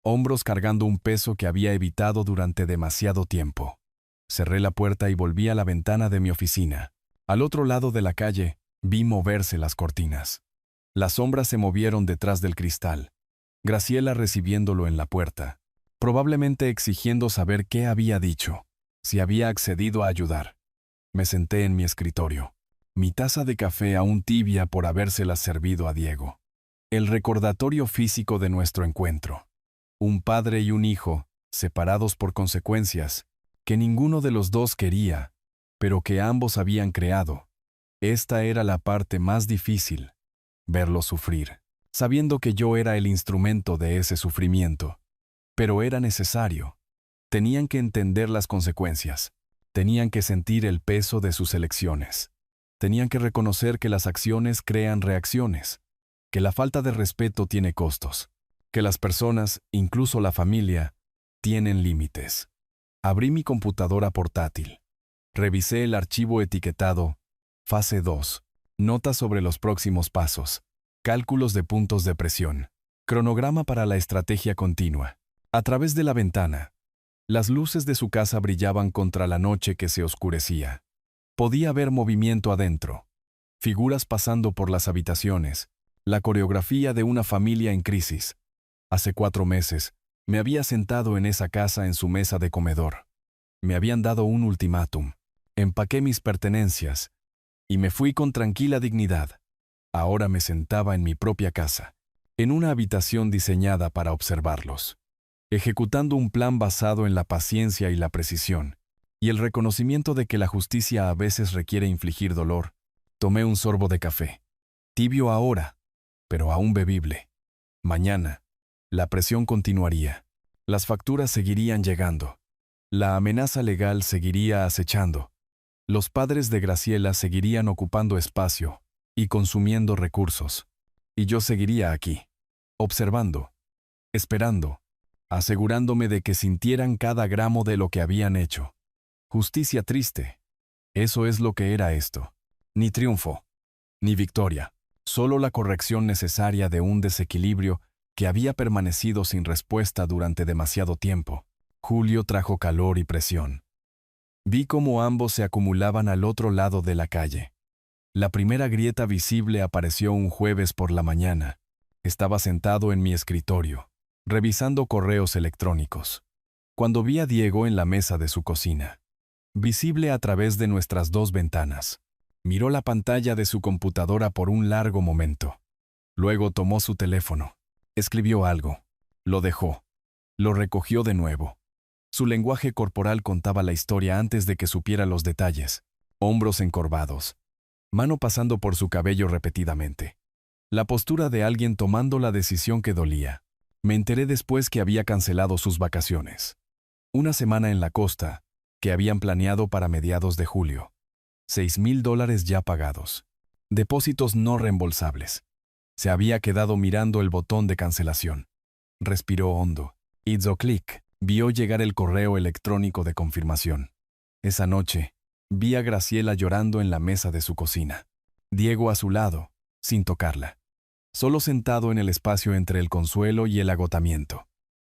Hombros cargando un peso que había evitado durante demasiado tiempo. Cerré la puerta y volví a la ventana de mi oficina. Al otro lado de la calle, vi moverse las cortinas. Las sombras se movieron detrás del cristal. Graciela recibiéndolo en la puerta, probablemente exigiendo saber qué había dicho, si había accedido a ayudar. Me senté en mi escritorio, mi taza de café aún tibia por habérselas servido a Diego. El recordatorio físico de nuestro encuentro. Un padre y un hijo, separados por consecuencias, que ninguno de los dos quería, pero que ambos habían creado. Esta era la parte más difícil, verlos sufrir, sabiendo que yo era el instrumento de ese sufrimiento. Pero era necesario. Tenían que entender las consecuencias. Tenían que sentir el peso de sus elecciones. Tenían que reconocer que las acciones crean reacciones, que la falta de respeto tiene costos, que las personas, incluso la familia, tienen límites. Abrí mi computadora portátil. Revisé el archivo etiquetado Fase 2. Notas sobre los próximos pasos. Cálculos de puntos de presión. Cronograma para la estrategia continua. A través de la ventana, las luces de su casa brillaban contra la noche que se oscurecía. Podía ver movimiento adentro. Figuras pasando por las habitaciones. La coreografía de una familia en crisis. Hace 4 meses, me había sentado en esa casa en su mesa de comedor. Me habían dado un ultimátum. Empaqué mis pertenencias y me fui con tranquila dignidad. Ahora me sentaba en mi propia casa, en una habitación diseñada para observarlos, ejecutando un plan basado en la paciencia y la precisión, y el reconocimiento de que la justicia a veces requiere infligir dolor. Tomé un sorbo de café. Tibio ahora, pero aún bebible. Mañana, la presión continuaría. Las facturas seguirían llegando. La amenaza legal seguiría acechando. Los padres de Graciela seguirían ocupando espacio y consumiendo recursos. Y yo seguiría aquí, observando, esperando, asegurándome de que sintieran cada gramo de lo que habían hecho. Justicia triste. Eso es lo que era esto. Ni triunfo, ni victoria. Solo la corrección necesaria de un desequilibrio que había permanecido sin respuesta durante demasiado tiempo. Julio trajo calor y presión. Vi cómo ambos se acumulaban al otro lado de la calle. La primera grieta visible apareció un jueves por la mañana. Estaba sentado en mi escritorio, revisando correos electrónicos, cuando vi a Diego en la mesa de su cocina, visible a través de nuestras 2 ventanas. Miró la pantalla de su computadora por un largo momento. Luego tomó su teléfono. Escribió algo. Lo dejó. Lo recogió de nuevo. Su lenguaje corporal contaba la historia antes de que supiera los detalles. Hombros encorvados. Mano pasando por su cabello repetidamente. La postura de alguien tomando la decisión que dolía. Me enteré después que había cancelado sus vacaciones. Una semana en la costa, que habían planeado para mediados de julio. $6,000 ya pagados. Depósitos no reembolsables. Se había quedado mirando el botón de cancelación. Respiró hondo. Hizo clic. Vio llegar el correo electrónico de confirmación. Esa noche, vi a Graciela llorando en la mesa de su cocina. Diego a su lado, sin tocarla. Solo sentado en el espacio entre el consuelo y el agotamiento.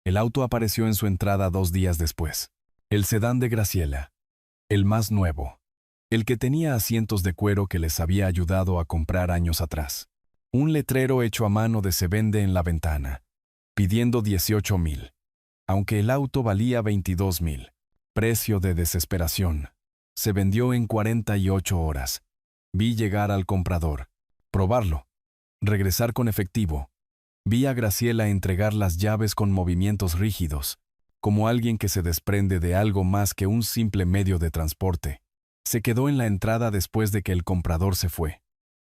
El auto apareció en su entrada 2 días después. El sedán de Graciela. El más nuevo. El que tenía asientos de cuero que les había ayudado a comprar años atrás. Un letrero hecho a mano de se vende en la ventana, pidiendo 18,000. Aunque el auto valía 22,000. Precio de desesperación. Se vendió en 48 horas. Vi llegar al comprador. Probarlo. Regresar con efectivo. Vi a Graciela entregar las llaves con movimientos rígidos, como alguien que se desprende de algo más que un simple medio de transporte. Se quedó en la entrada después de que el comprador se fue,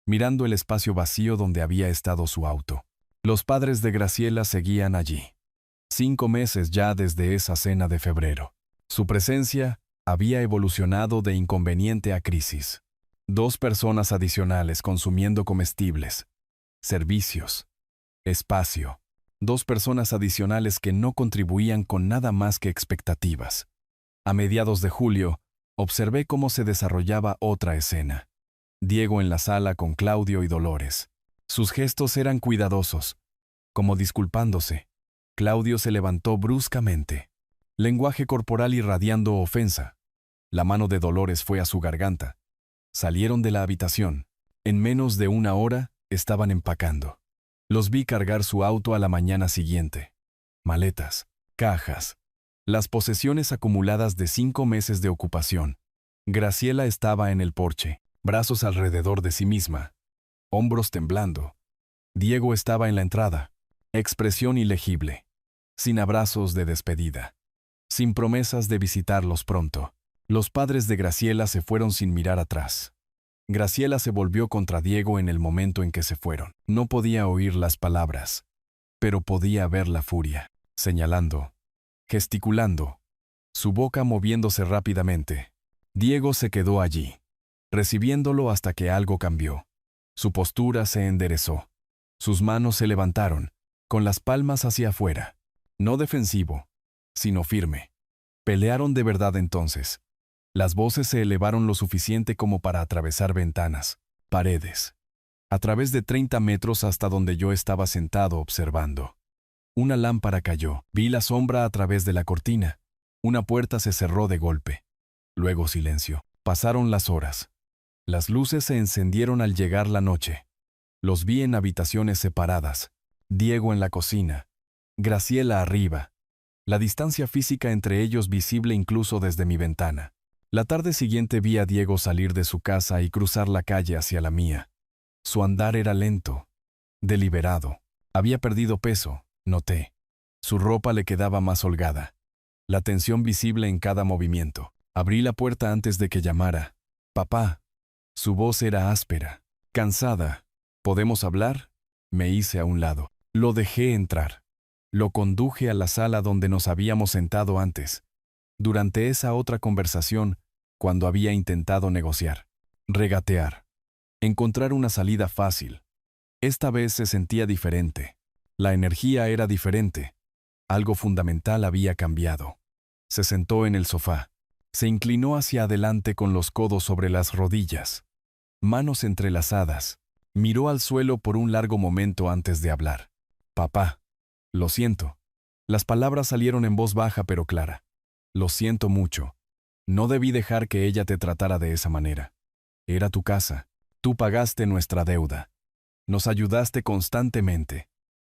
mirando el espacio vacío donde había estado su auto. Los padres de Graciela seguían allí. 5 meses ya desde esa cena de febrero. Su presencia había evolucionado de inconveniente a crisis. 2 personas adicionales consumiendo comestibles, servicios, espacio. 2 personas adicionales que no contribuían con nada más que expectativas. A mediados de julio, observé cómo se desarrollaba otra escena. Diego en la sala con Claudio y Dolores. Sus gestos eran cuidadosos, como disculpándose. Claudio se levantó bruscamente. Lenguaje corporal irradiando ofensa. La mano de Dolores fue a su garganta. Salieron de la habitación. En menos de 1 hora, estaban empacando. Los vi cargar su auto a la mañana siguiente. Maletas, cajas. Las posesiones acumuladas de 5 meses de ocupación. Graciela estaba en el porche, brazos alrededor de sí misma, hombros temblando. Diego estaba en la entrada, expresión ilegible, sin abrazos de despedida, sin promesas de visitarlos pronto. Los padres de Graciela se fueron sin mirar atrás. Graciela se volvió contra Diego en el momento en que se fueron. No podía oír las palabras, pero podía ver la furia, señalando, gesticulando, su boca moviéndose rápidamente. Diego se quedó allí, recibiéndolo hasta que algo cambió. Su postura se enderezó. Sus manos se levantaron, con las palmas hacia afuera. No defensivo, sino firme. Pelearon de verdad entonces. Las voces se elevaron lo suficiente como para atravesar ventanas, paredes. A través de 30 metros hasta donde yo estaba sentado observando. Una lámpara cayó. Vi la sombra a través de la cortina. Una puerta se cerró de golpe. Luego silencio. Pasaron las horas. Las luces se encendieron al llegar la noche. Los vi en habitaciones separadas. Diego en la cocina. Graciela arriba. La distancia física entre ellos visible incluso desde mi ventana. La tarde siguiente vi a Diego salir de su casa y cruzar la calle hacia la mía. Su andar era lento, deliberado. Había perdido peso, noté. Su ropa le quedaba más holgada. La tensión visible en cada movimiento. Abrí la puerta antes de que llamara. «Papá». Su voz era áspera, cansada. «¿Podemos hablar?». Me hice a un lado. Lo dejé entrar. Lo conduje a la sala donde nos habíamos sentado antes. Durante esa otra conversación, cuando había intentado negociar, regatear, encontrar una salida fácil. Esta vez se sentía diferente. La energía era diferente. Algo fundamental había cambiado. Se sentó en el sofá. Se inclinó hacia adelante con los codos sobre las rodillas. Manos entrelazadas. Miró al suelo por un largo momento antes de hablar. «Papá, lo siento». Las palabras salieron en voz baja pero clara. «Lo siento mucho. No debí dejar que ella te tratara de esa manera. Era tu casa. Tú pagaste nuestra deuda. Nos ayudaste constantemente.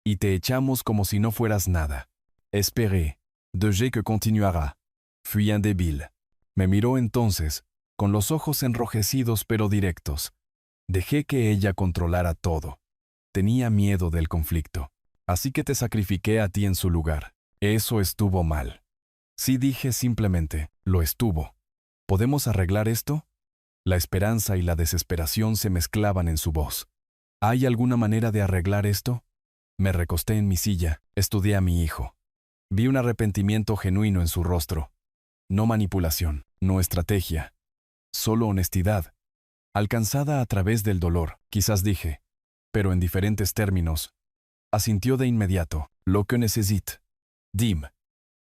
Y te echamos como si no fueras nada. Espéré, de que continuará. Fui indébil». Me miró entonces, con los ojos enrojecidos pero directos. Dejé que ella controlara todo. Tenía miedo del conflicto. Así que te sacrifiqué a ti en su lugar. Eso estuvo mal. Sí, dije simplemente, lo estuvo. ¿Podemos arreglar esto? La esperanza y la desesperación se mezclaban en su voz. ¿Hay alguna manera de arreglar esto? Me recosté en mi silla, estudié a mi hijo. Vi un arrepentimiento genuino en su rostro. No manipulación, no estrategia. Solo honestidad. Alcanzada a través del dolor, quizás dije, pero en diferentes términos. Asintió de inmediato. «Lo que necesite. Dim.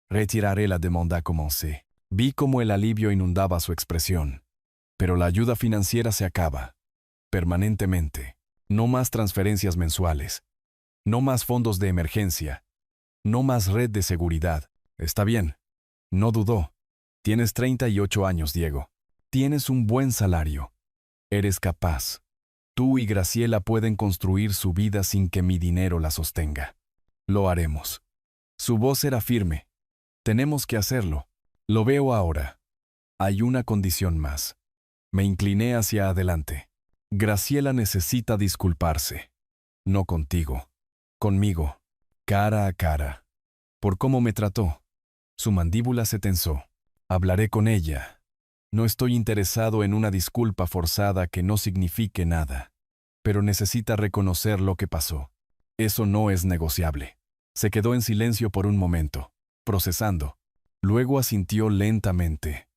Retiraré la demanda commencée». Vi cómo el alivio inundaba su expresión. Pero la ayuda financiera se acaba. Permanentemente. No más transferencias mensuales. No más fondos de emergencia. No más red de seguridad. Está bien. No dudó. Tienes 38 años, Diego. Tienes un buen salario. Eres capaz. Tú y Graciela pueden construir su vida sin que mi dinero la sostenga. Lo haremos. Su voz era firme. Tenemos que hacerlo. Lo veo ahora. Hay una condición más. Me incliné hacia adelante. Graciela necesita disculparse. No contigo. Conmigo. Cara a cara. Por cómo me trató. Su mandíbula se tensó. Hablaré con ella. No estoy interesado en una disculpa forzada que no signifique nada. Pero necesita reconocer lo que pasó. Eso no es negociable. Se quedó en silencio por un momento, procesando. Luego asintió lentamente.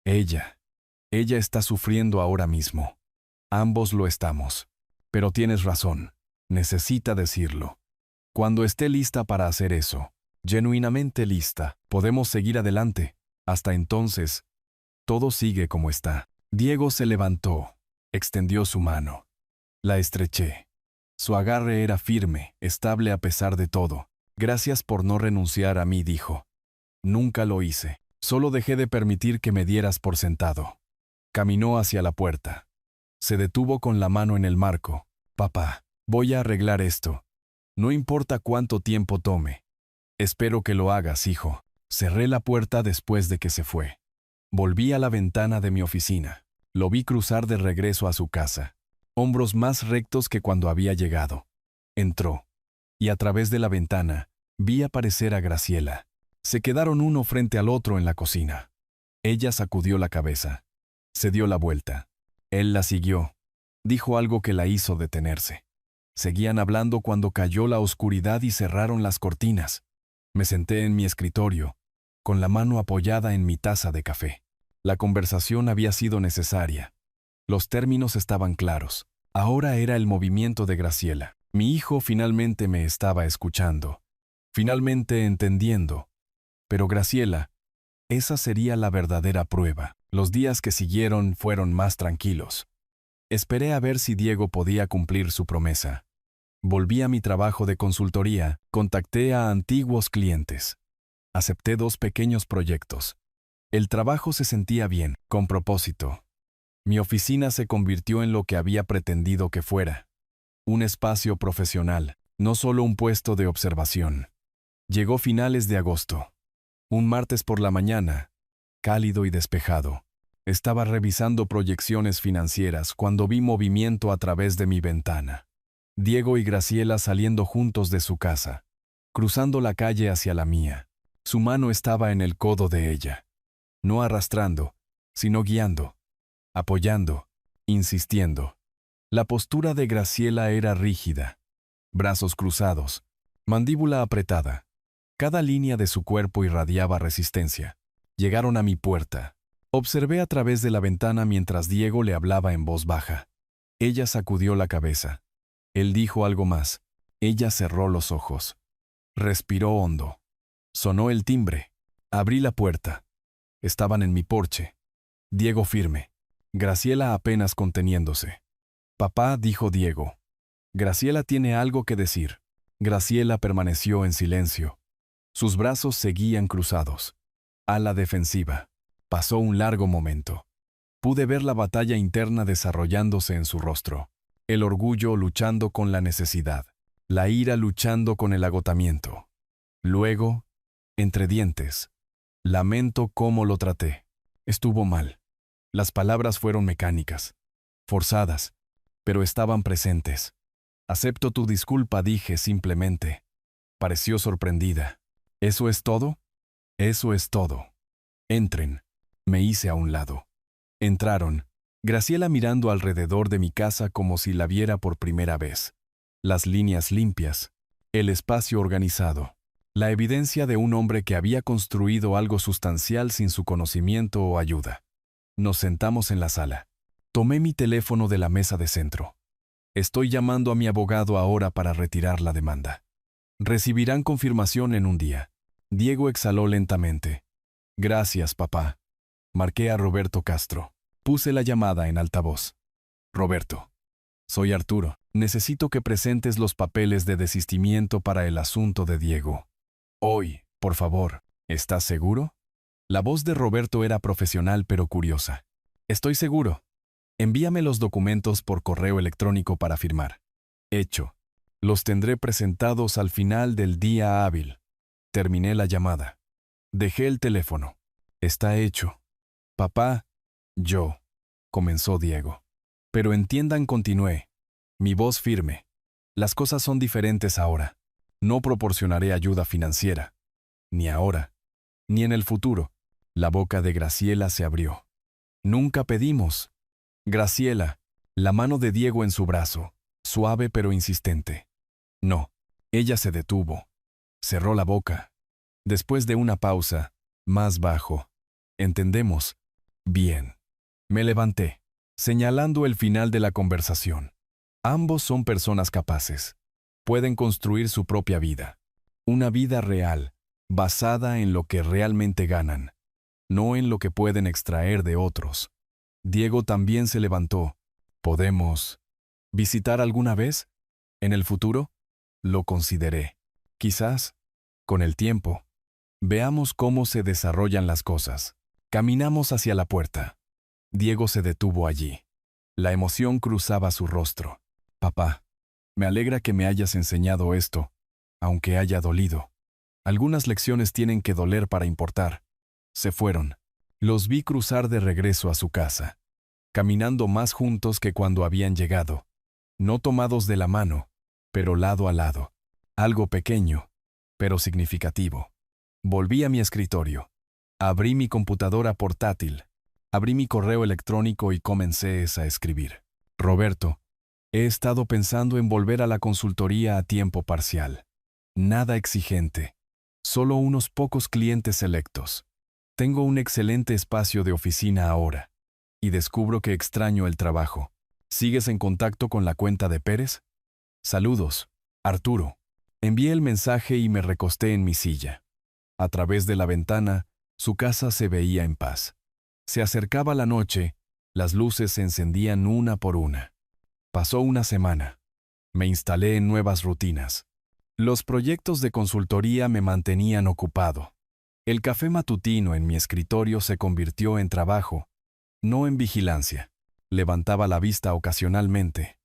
Ella está sufriendo ahora mismo. Ambos lo estamos. Pero tienes razón. Necesita decirlo. Cuando esté lista para hacer eso, genuinamente lista, podemos seguir adelante. Hasta entonces, todo sigue como está. Diego se levantó, extendió su mano. La estreché. Su agarre era firme, estable a pesar de todo. Gracias por no renunciar a mí, dijo. Nunca lo hice. Solo dejé de permitir que me dieras por sentado. Caminó hacia la puerta. Se detuvo con la mano en el marco. Papá, voy a arreglar esto. No importa cuánto tiempo tome. Espero que lo hagas, hijo. Cerré la puerta después de que se fue. Volví a la ventana de mi oficina. Lo vi cruzar de regreso a su casa. Hombros más rectos que cuando había llegado. Entró. Y a través de la ventana, vi aparecer a Graciela. Se quedaron uno frente al otro en la cocina. Ella sacudió la cabeza. Se dio la vuelta. Él la siguió. Dijo algo que la hizo detenerse. Seguían hablando cuando cayó la oscuridad y cerraron las cortinas. Me senté en mi escritorio, con la mano apoyada en mi taza de café. La conversación había sido necesaria. Los términos estaban claros. Ahora era el movimiento de Graciela. Mi hijo finalmente me estaba escuchando. Finalmente entendiendo. Pero Graciela, esa sería la verdadera prueba. Los días que siguieron fueron más tranquilos. Esperé a ver si Diego podía cumplir su promesa. Volví a mi trabajo de consultoría, contacté a antiguos clientes. Acepté 2 pequeños proyectos. El trabajo se sentía bien, con propósito. Mi oficina se convirtió en lo que había pretendido que fuera. Un espacio profesional, no solo un puesto de observación. Llegó finales de agosto. Un martes por la mañana, cálido y despejado. Estaba revisando proyecciones financieras cuando vi movimiento a través de mi ventana. Diego y Graciela saliendo juntos de su casa, cruzando la calle hacia la mía. Su mano estaba en el codo de ella. No arrastrando, sino guiando, apoyando, insistiendo. La postura de Graciela era rígida. Brazos cruzados, mandíbula apretada. Cada línea de su cuerpo irradiaba resistencia. Llegaron a mi puerta. Observé a través de la ventana mientras Diego le hablaba en voz baja. Ella sacudió la cabeza. Él dijo algo más. Ella cerró los ojos. Respiró hondo. Sonó el timbre. Abrí la puerta. Estaban en mi porche. Diego firme. Graciela apenas conteniéndose. Papá, dijo Diego. Graciela tiene algo que decir. Graciela permaneció en silencio. Sus brazos seguían cruzados. A la defensiva. Pasó un largo momento. Pude ver la batalla interna desarrollándose en su rostro. El orgullo luchando con la necesidad. La ira luchando con el agotamiento. Luego, entre dientes, lamento cómo lo traté. Estuvo mal. Las palabras fueron mecánicas, forzadas, pero estaban presentes. Acepto tu disculpa, dije simplemente. Pareció sorprendida. ¿Eso es todo? Eso es todo. Entren. Me hice a un lado. Entraron. Graciela mirando alrededor de mi casa como si la viera por primera vez. Las líneas limpias, el espacio organizado, la evidencia de un hombre que había construido algo sustancial sin su conocimiento o ayuda. Nos sentamos en la sala. Tomé mi teléfono de la mesa de centro. Estoy llamando a mi abogado ahora para retirar la demanda. Recibirán confirmación en un día. Diego exhaló lentamente. Gracias, papá. Marqué a Roberto Castro. Puse la llamada en altavoz. Roberto. Soy Arturo. Necesito que presentes los papeles de desistimiento para el asunto de Diego. Hoy, por favor. ¿Estás seguro? La voz de Roberto era profesional pero curiosa. Estoy seguro. Envíame los documentos por correo electrónico para firmar. Hecho. Los tendré presentados al final del día hábil. Terminé la llamada. Dejé el teléfono. Está hecho. Papá, yo, comenzó Diego. Pero entiendan, continué. Mi voz firme. Las cosas son diferentes ahora. No proporcionaré ayuda financiera. Ni ahora. Ni en el futuro. La boca de Graciela se abrió. Nunca pedimos. Graciela, la mano de Diego en su brazo, suave pero insistente. No. Ella se detuvo. Cerró la boca. Después de una pausa, más bajo. ¿Entendemos? Bien. Me levanté, señalando el final de la conversación. Ambos son personas capaces. Pueden construir su propia vida. Una vida real, basada en lo que realmente ganan, no en lo que pueden extraer de otros. Diego también se levantó. ¿Podemos visitar alguna vez? ¿En el futuro? Lo consideré. Quizás, con el tiempo. Veamos cómo se desarrollan las cosas. Caminamos hacia la puerta. Diego se detuvo allí. La emoción cruzaba su rostro. Papá, me alegra que me hayas enseñado esto, aunque haya dolido. Algunas lecciones tienen que doler para importar. Se fueron. Los vi cruzar de regreso a su casa, caminando más juntos que cuando habían llegado. No tomados de la mano, pero lado a lado. Algo pequeño, pero significativo. Volví a mi escritorio. Abrí mi computadora portátil. Abrí mi correo electrónico y comencé a escribir. Roberto, he estado pensando en volver a la consultoría a tiempo parcial. Nada exigente. Solo unos pocos clientes selectos. Tengo un excelente espacio de oficina ahora. Y descubro que extraño el trabajo. ¿Sigues en contacto con la cuenta de Pérez? Saludos, Arturo. Envié el mensaje y me recosté en mi silla. A través de la ventana, su casa se veía en paz. Se acercaba la noche, las luces se encendían una por una. Pasó una semana. Me instalé en nuevas rutinas. Los proyectos de consultoría me mantenían ocupado. El café matutino en mi escritorio se convirtió en trabajo, no en vigilancia. Levantaba la vista ocasionalmente.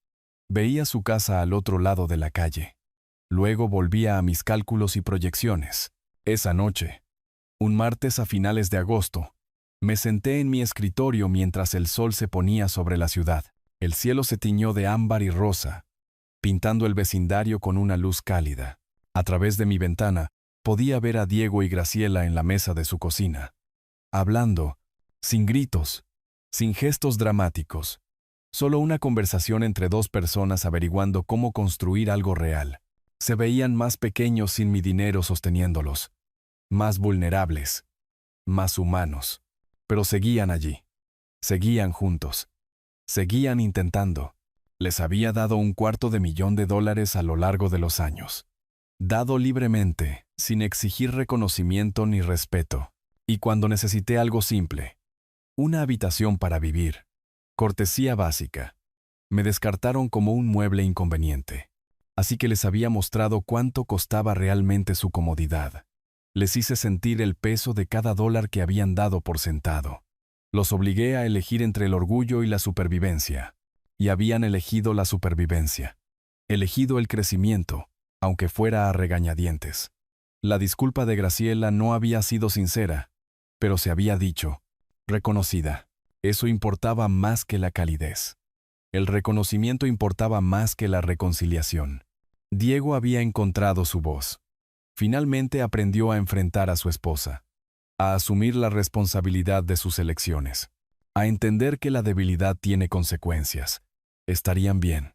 Veía su casa al otro lado de la calle. Luego volvía a mis cálculos y proyecciones. Esa noche, un martes a finales de agosto, me senté en mi escritorio mientras el sol se ponía sobre la ciudad. El cielo se tiñó de ámbar y rosa, pintando el vecindario con una luz cálida. A través de mi ventana, podía ver a Diego y Graciela en la mesa de su cocina, hablando, sin gritos, sin gestos dramáticos, solo una conversación entre dos personas averiguando cómo construir algo real. Se veían más pequeños sin mi dinero sosteniéndolos, más vulnerables, más humanos, pero seguían allí, seguían juntos, seguían intentando. Les había dado $250,000 a lo largo de los años, dado libremente, sin exigir reconocimiento ni respeto. Y cuando necesité algo simple, una habitación para vivir, cortesía básica, me descartaron como un mueble inconveniente. Así que les había mostrado cuánto costaba realmente su comodidad. Les hice sentir el peso de cada dólar que habían dado por sentado. Los obligué a elegir entre el orgullo y la supervivencia. Y habían elegido la supervivencia. Elegido el crecimiento, aunque fuera a regañadientes. La disculpa de Graciela no había sido sincera, pero se había dicho, reconocida. Eso importaba más que la calidez. El reconocimiento importaba más que la reconciliación. Diego había encontrado su voz. Finalmente aprendió a enfrentar a su esposa, a asumir la responsabilidad de sus elecciones, a entender que la debilidad tiene consecuencias. Estarían bien.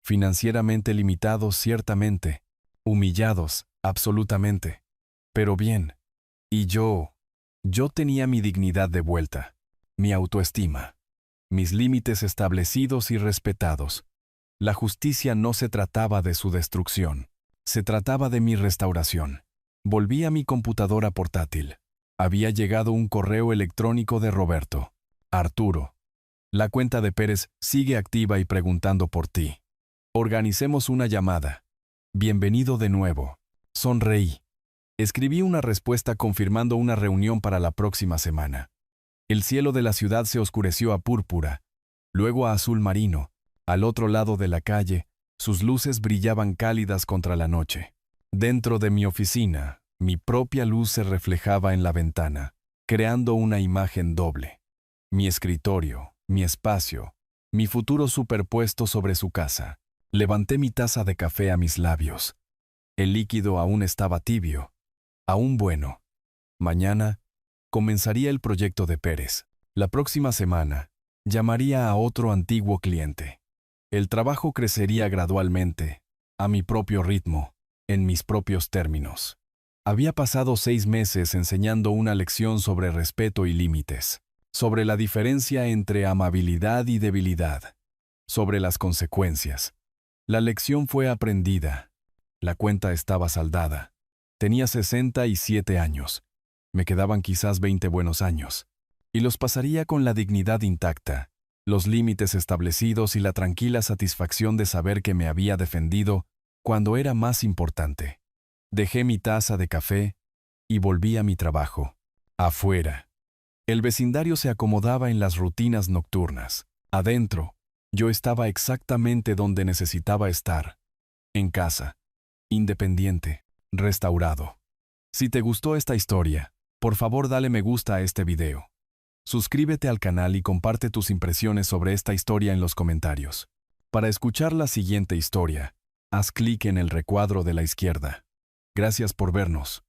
Financieramente limitados, ciertamente. Humillados, absolutamente. Pero bien. Y yo tenía mi dignidad de vuelta, mi autoestima, mis límites establecidos y respetados. La justicia no se trataba de su destrucción, se trataba de mi restauración. Volví a mi computadora portátil. Había llegado un correo electrónico de Roberto. Arturo. La cuenta de Pérez sigue activa y preguntando por ti. Organicemos una llamada. Bienvenido de nuevo. Sonreí. Escribí una respuesta confirmando una reunión para la próxima semana. El cielo de la ciudad se oscureció a púrpura, luego a azul marino. Al otro lado de la calle, sus luces brillaban cálidas contra la noche. Dentro de mi oficina, mi propia luz se reflejaba en la ventana, creando una imagen doble. Mi escritorio, mi espacio, mi futuro superpuesto sobre su casa. Levanté mi taza de café a mis labios. El líquido aún estaba tibio, aún bueno. Mañana comenzaría el proyecto de Pérez. La próxima semana llamaría a otro antiguo cliente. El trabajo crecería gradualmente, a mi propio ritmo, en mis propios términos. Había pasado 6 meses enseñando una lección sobre respeto y límites, sobre la diferencia entre amabilidad y debilidad, sobre las consecuencias. La lección fue aprendida. La cuenta estaba saldada. Tenía 67 años. Me quedaban quizás 20 buenos años. Y los pasaría con la dignidad intacta, los límites establecidos y la tranquila satisfacción de saber que me había defendido cuando era más importante. Dejé mi taza de café y volví a mi trabajo. Afuera. El vecindario se acomodaba en las rutinas nocturnas. Adentro, yo estaba exactamente donde necesitaba estar. En casa. Independiente. Restaurado. Si te gustó esta historia, por favor dale me gusta a este video. Suscríbete al canal y comparte tus impresiones sobre esta historia en los comentarios. Para escuchar la siguiente historia, haz clic en el recuadro de la izquierda. Gracias por vernos.